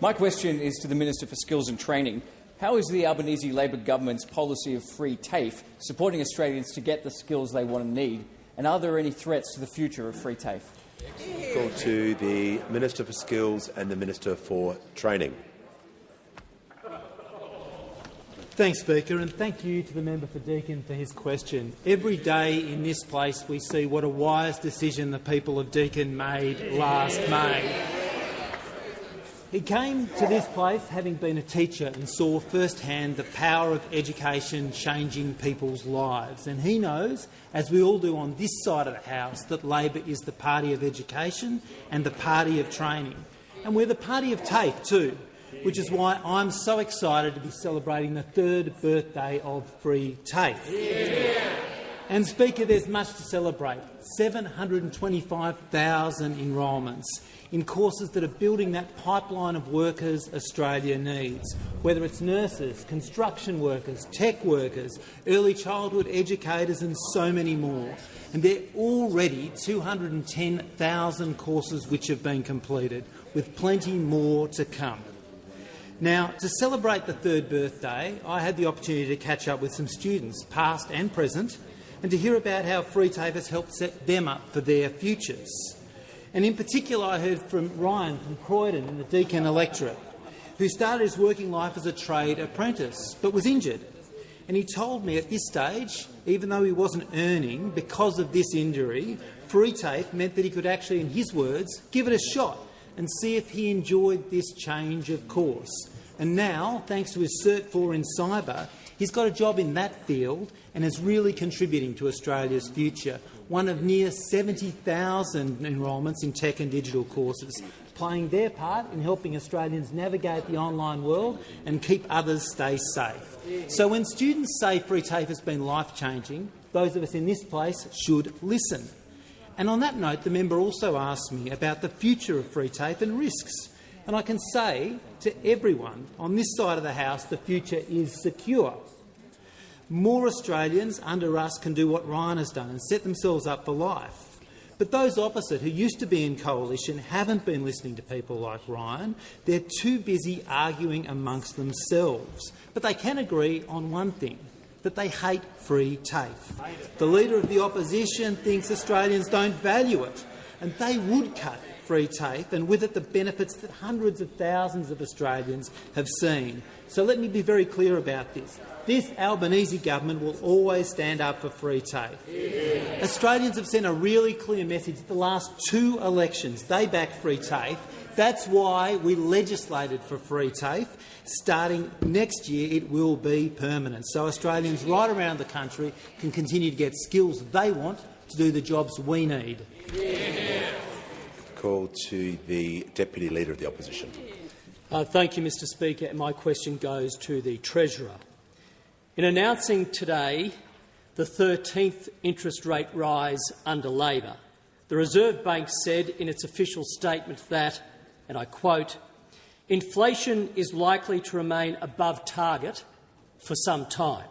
Speaker 15: My question is to the Minister for Skills and Training. How is the Albanese Labor government's policy of free TAFE supporting Australians to get the skills they want and need? And are there any threats to the future of free TAFE?
Speaker 1: Call to the Minister for Skills and the Minister for Training.
Speaker 16: Thanks, Speaker, and thank you to the member for Deakin for his question. Every day in this place we see what a wise decision the people of Deakin made last May. He came to this place having been a teacher and saw firsthand the power of education changing people's lives. And he knows, as we all do on this side of the House, that Labor is the party of education and the party of training. And we're the party of TAFE too, which is why I'm so excited to be celebrating the 3rd birthday of free TAFE. Yeah. And, Speaker, there's much to celebrate. 725,000 enrolments in courses that are building that pipeline of workers Australia needs, whether it's nurses, construction workers, tech workers, early childhood educators and so many more. And there are already 210,000 courses which have been completed, with plenty more to come. Now, to celebrate the 3rd birthday, I had the opportunity to catch up with some students, past and present, and to hear about how free TAFE has helped set them up for their futures. And in particular, I heard from Ryan from Croydon in the Deakin electorate, who started his working life as a trade apprentice but was injured. And he told me at this stage, even though he wasn't earning because of this injury, free TAFE meant that he could actually, in his words, give it a shot and see if he enjoyed this change of course. And now, thanks to his Cert 4 in cyber, he's got a job in that field and is really contributing to Australia's future, one of near 70,000 enrolments in tech and digital courses, playing their part in helping Australians navigate the online world and keep others stay safe. So when students say free TAFE has been life-changing, those of us in this place should listen. And on that note, the member also asked me about the future of free TAFE and risks. And I can say to everyone on this side of the House, the future is secure. More Australians under us can do what Ryan has done and set themselves up for life. But those opposite, who used to be in coalition, haven't been listening to people like Ryan. They're too busy arguing amongst themselves. But they can agree on one thing, that they hate free TAFE. The Leader of the Opposition thinks Australians don't value it, and they would cut free TAFE, and with it the benefits that hundreds of thousands of Australians have seen. So let me be very clear about this. This Albanese government will always stand up for free TAFE. Yeah. Australians have sent a really clear message the last 2 elections. They back free TAFE. That's why we legislated for free TAFE. Starting next year, it will be permanent. So Australians right around the country can continue to get skills they want to do the jobs we need.
Speaker 1: Yeah. Call to the Deputy Leader of the Opposition.
Speaker 11: Thank you, Mr Speaker. And my question goes to the Treasurer. In announcing today the 13th interest rate rise under Labor, the Reserve Bank said in its official statement that, and I quote, "Inflation is likely to remain above target for some time."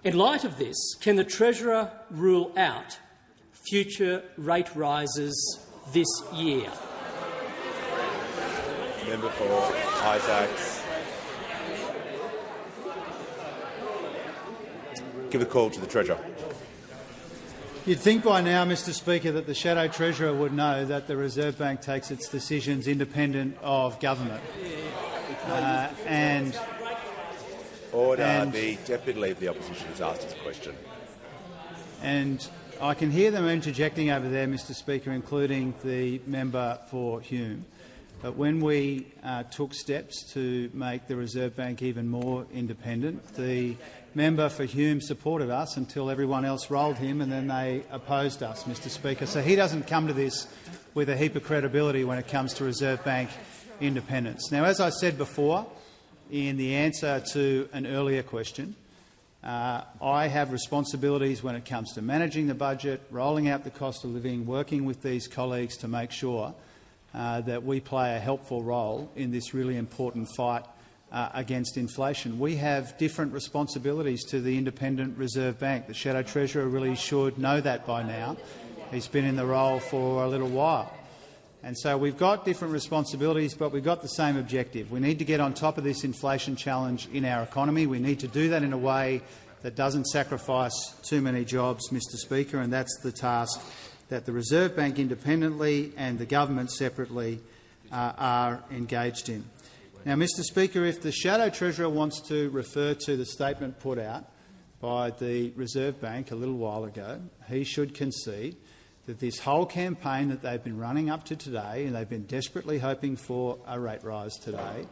Speaker 11: In light of this, can the Treasurer rule out future rate rises this year?
Speaker 1: Member for Isaacs. Give the call to the Treasurer.
Speaker 3: You'd think by now, Mr Speaker, that the Shadow Treasurer would know that the Reserve Bank takes its decisions independent of government.
Speaker 1: The Deputy Leader of the Opposition has asked his question.
Speaker 3: And I can hear them interjecting over there, Mr Speaker, including the member for Hume. But when we took steps to make the Reserve Bank even more independent, the member for Hume supported us until everyone else rolled him, and then they opposed us, Mr Speaker. So he doesn't come to this with a heap of credibility when it comes to Reserve Bank independence. Now, as I said before in the answer to an earlier question, I have responsibilities when it comes to managing the budget, rolling out the cost of living, working with these colleagues to make sure that we play a helpful role in this really important fight against inflation. We have different responsibilities to the Independent Reserve Bank. The Shadow Treasurer really should know that by now. He's been in the role for a little while. And so we've got different responsibilities, but we've got the same objective. We need to get on top of this inflation challenge in our economy. We need to do that in a way that doesn't sacrifice too many jobs, Mr Speaker, and that's the task that the Reserve Bank independently and the government separately are engaged in. Now, Mr Speaker, if the Shadow Treasurer wants to refer to the statement put out by the Reserve Bank a little while ago, he should concede that this whole campaign that they've been running up to today, and they've been desperately hoping for a rate rise today,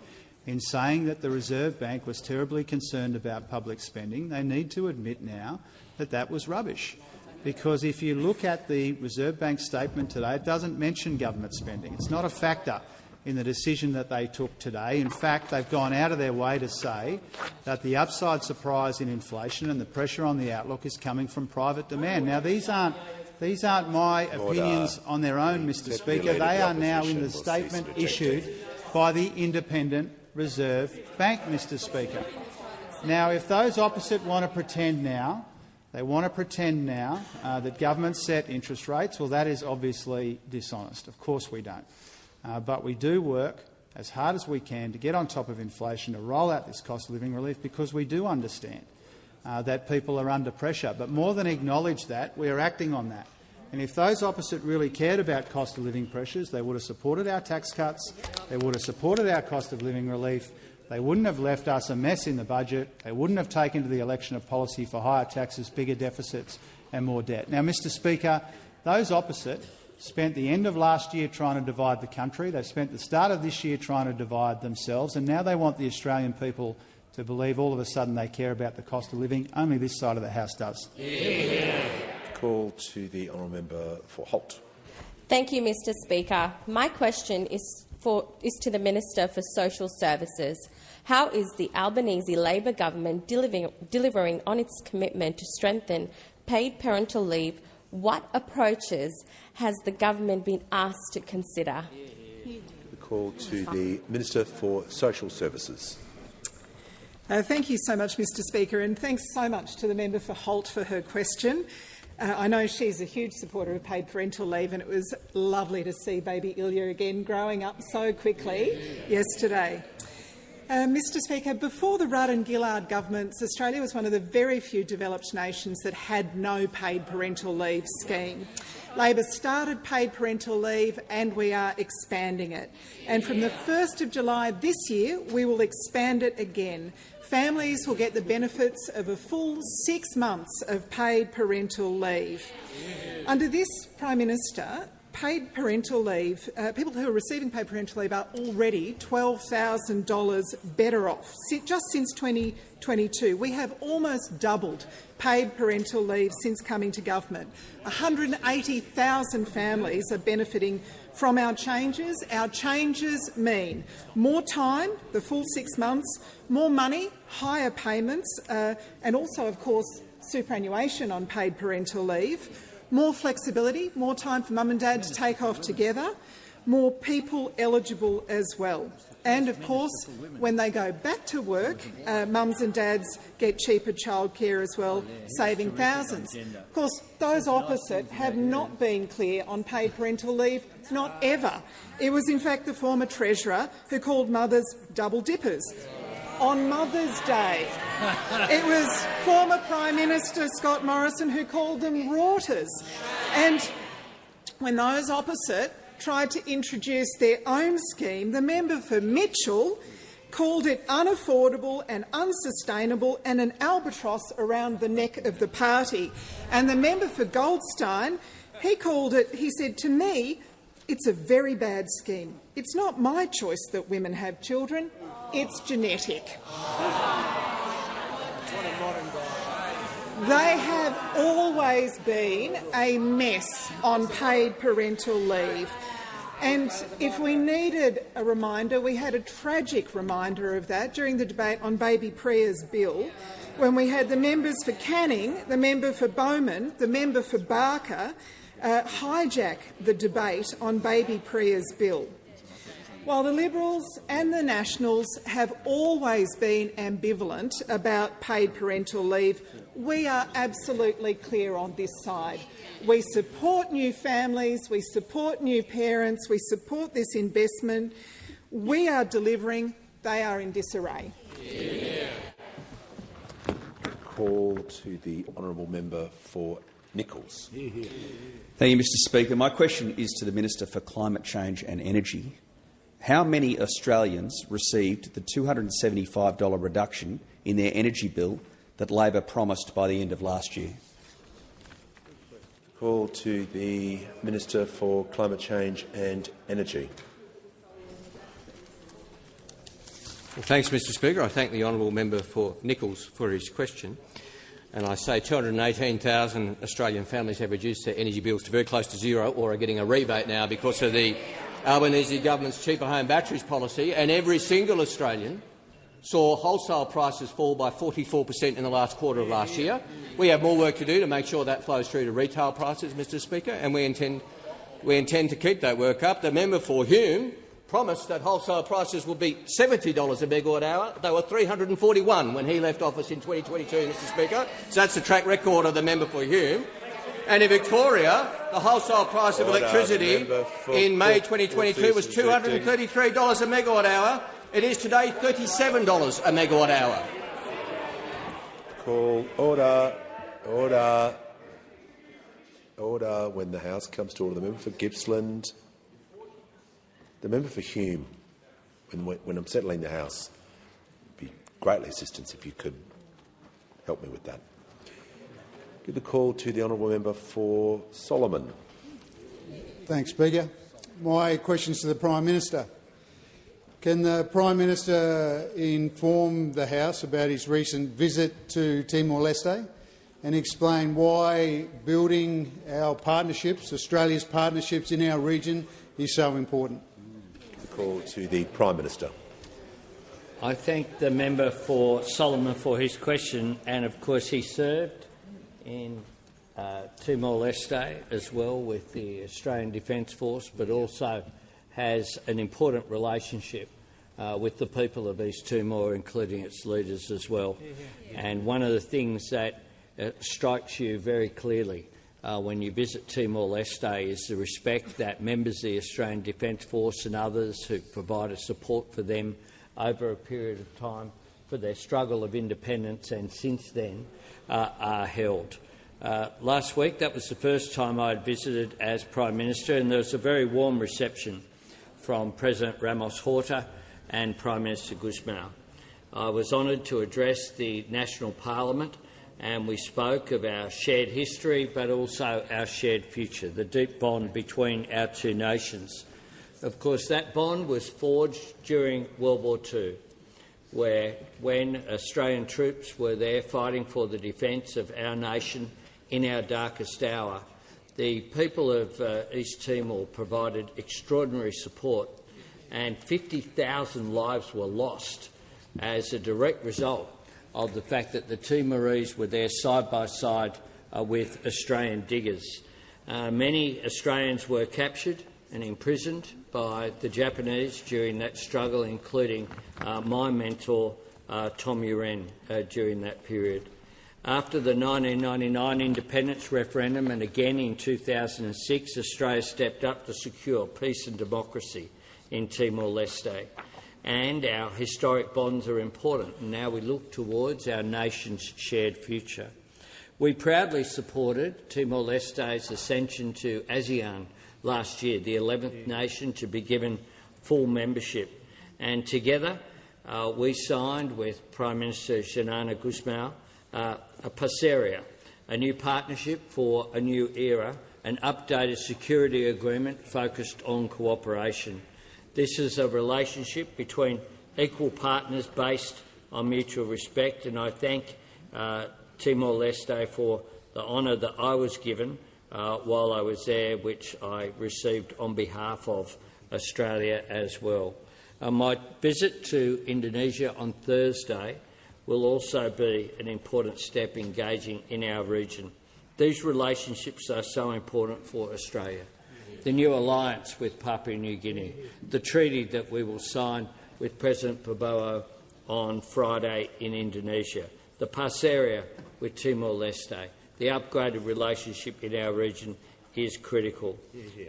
Speaker 3: in saying that the Reserve Bank was terribly concerned about public spending, they need to admit now that that was rubbish. Because if you look at the Reserve Bank statement today, it doesn't mention government spending. It's not a factor in the decision that they took today. In fact, they've gone out of their way to say that the upside surprise in inflation and the pressure on the outlook is coming from private demand. Now, these aren't my opinions on their own, Mr Speaker. They are now in the statement issued by the Independent Reserve Bank, Mr Speaker. Now, if those opposite want to pretend now, that government set interest rates, well, that is obviously dishonest. Of course we don't. But we do work as hard as we can to get on top of inflation, to roll out this cost of living relief, because we do understand that people are under pressure. But more than acknowledge that, we are acting on that. And if those opposite really cared about cost of living pressures, they would have supported our tax cuts, they would have supported our cost of living relief, they wouldn't have left us a mess in the budget, they wouldn't have taken to the election a policy for higher taxes, bigger deficits and more debt. Now, Mr Speaker, those opposite spent the end of last year trying to divide the country, they've spent the start of this year trying to divide themselves, and now they want the Australian people to believe all of a sudden they care about the cost of living. Only this side of the House does.
Speaker 1: Yeah. Call to the honourable member for Holt.
Speaker 17: Thank you, Mr Speaker. My question is to the Minister for Social Services. How is the Albanese Labor government delivering on its commitment to strengthen paid parental leave? What approaches has the government been asked to consider?
Speaker 1: The call to the Minister for Social Services.
Speaker 19: Thank you so much, Mr Speaker, and thanks so much to the member for Holt for her question. I know she's a huge supporter of paid parental leave, and it was lovely to see baby Ilya again growing up so quickly yesterday. Mr Speaker, before the Rudd and Gillard governments, Australia was one of the very few developed nations that had no paid parental leave scheme. Labor started paid parental leave and we are expanding it. And from the 1st of July this year, we will expand it again. Families will get the benefits of a full 6 months of paid parental leave. Under this Prime Minister, paid parental leave, people who are receiving paid parental leave are already $12,000 better off. Just since 2022, we have almost doubled paid parental leave since coming to government. 180,000 families are benefiting from our changes. Our changes mean more time, the full 6 months, more money, higher payments, and also, of course, superannuation on paid parental leave. More flexibility, more time for mum and dad to take off together, more people eligible as well. And, of course, when they go back to work, mums and dads get cheaper childcare as well, saving thousands. Of course, those opposite have not been clear on paid parental leave, not ever. It was, in fact, the former Treasurer who called mothers double dippers. On Mother's Day, it was former Prime Minister Scott Morrison who called them rauters. And when those opposite tried to introduce their own scheme, the member for Mitchell called it unaffordable and unsustainable and an albatross around the neck of the party. And the member for Goldstein, he said, to me, it's a very bad scheme. It's not my choice that women have children. It's genetic. They have always been a mess on paid parental leave. And if we needed a reminder, we had a tragic reminder of that during the debate on Baby Priya's bill, when we had the members for Canning, the member for Bowman, the member for Barker hijack the debate on Baby Priya's bill. While the Liberals and the Nationals have always been ambivalent about paid parental leave, we are absolutely clear on this side. We support new families, we support new parents, we support this investment. We are delivering, they are in disarray.
Speaker 1: Yeah. Call to the honourable member for Nichols.
Speaker 20: Thank you, Mr Speaker. My question is to the Minister for Climate Change and Energy. How many Australians received the $275 reduction in their energy bill that Labor promised by the end of last year?
Speaker 1: Call to the Minister for Climate Change and Energy.
Speaker 13: Well, thanks, Mr Speaker. I thank the honourable member for Nichols for his question. And I say 218,000 Australian families have reduced their energy bills to very close to zero or are getting a rebate now because of the Albanese government's cheaper home batteries policy, and every single Australian saw wholesale prices fall by 44% in the last quarter of last year. We have more work to do to make sure that flows through to retail prices, Mr Speaker, and we intend to keep that work up. The member for Hume promised that wholesale prices would be $70 a megawatt hour. They were $341 when he left office in 2022, Mr Speaker. So that's the track record of the member for Hume. And in Victoria, the wholesale price of electricity in May 2022 was $233 a megawatt hour. It is today $37 a megawatt hour.
Speaker 1: Call order. Order. Order. When the House comes to order, the member for Gippsland. The member for Hume. When I'm settling the House, it would be greatly assistance if you could help me with that. Give the call to the honourable member for Solomon.
Speaker 4: Thanks, Speaker. My question is to the Prime Minister. Can the Prime Minister inform the House about his recent visit to Timor-Leste and explain why building our partnerships, Australia's partnerships in our region, is so important?
Speaker 1: The call to the Prime Minister.
Speaker 5: I thank the member for Solomon for his question, and of course he served in Timor-Leste as well with the Australian Defence Force, but also has an important relationship with the people of East Timor, including its leaders as well. And one of the things that strikes you very clearly when you visit Timor-Leste is the respect that members of the Australian Defence Force and others who provided support for them over a period of time for their struggle of independence and since then are held. Last week, that was the first time I had visited as Prime Minister, and there was a very warm reception from President Ramos Horta and Prime Minister Guzmão. I was honoured to address the National Parliament, and we spoke of our shared history but also our shared future, the deep bond between our two nations. Of course, that bond was forged during World War II, where when Australian troops were there fighting for the defence of our nation in our darkest hour, the people of East Timor provided extraordinary support, and 50,000 lives were lost as a direct result of the fact that the Timorese were there side by side with Australian diggers. Many Australians were captured and imprisoned by the Japanese during that struggle, including my mentor, Tom Uren, during that period. After the 1999 independence referendum and again in 2006, Australia stepped up to secure peace and democracy in Timor-Leste. And our historic bonds are important, and now we look towards our nation's shared future. We proudly supported Timor-Leste's ascension to ASEAN last year, the 11th nation to be given full membership. And together we signed with Prime Minister Xanana Guzmão a parceria, a new partnership for a new era, an updated security agreement focused on cooperation. This is a relationship between equal partners based on mutual respect, and I thank Timor-Leste for the honour that I was given while I was there, which I received on behalf of Australia as well. My visit to Indonesia on Thursday will also be an important step engaging in our region. These relationships are so important for Australia. The new alliance with Papua New Guinea, the treaty that we will sign with President Prabowo on Friday in Indonesia, the parceria with Timor-Leste, the upgraded relationship in our region is critical.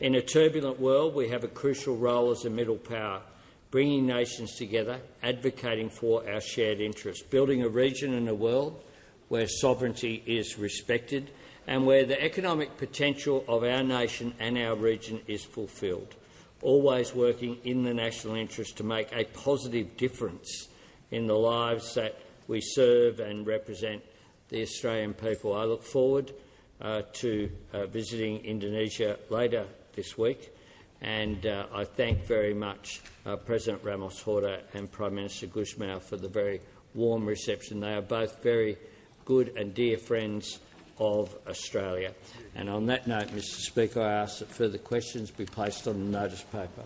Speaker 5: In a turbulent world, we have a crucial role as a middle power, bringing nations together, advocating for our shared interests, building a region and a world where sovereignty is respected and where the economic potential of our nation and our region is fulfilled, always working in the national interest to make a positive difference in the lives that we serve and represent the Australian people. I look forward to visiting Indonesia later this week, and I thank very much President Ramos Horta and Prime Minister Gusmao for the very warm reception. They are both very good and dear friends of Australia. And on that note, Mr Speaker, I ask that further questions be placed on the notice paper.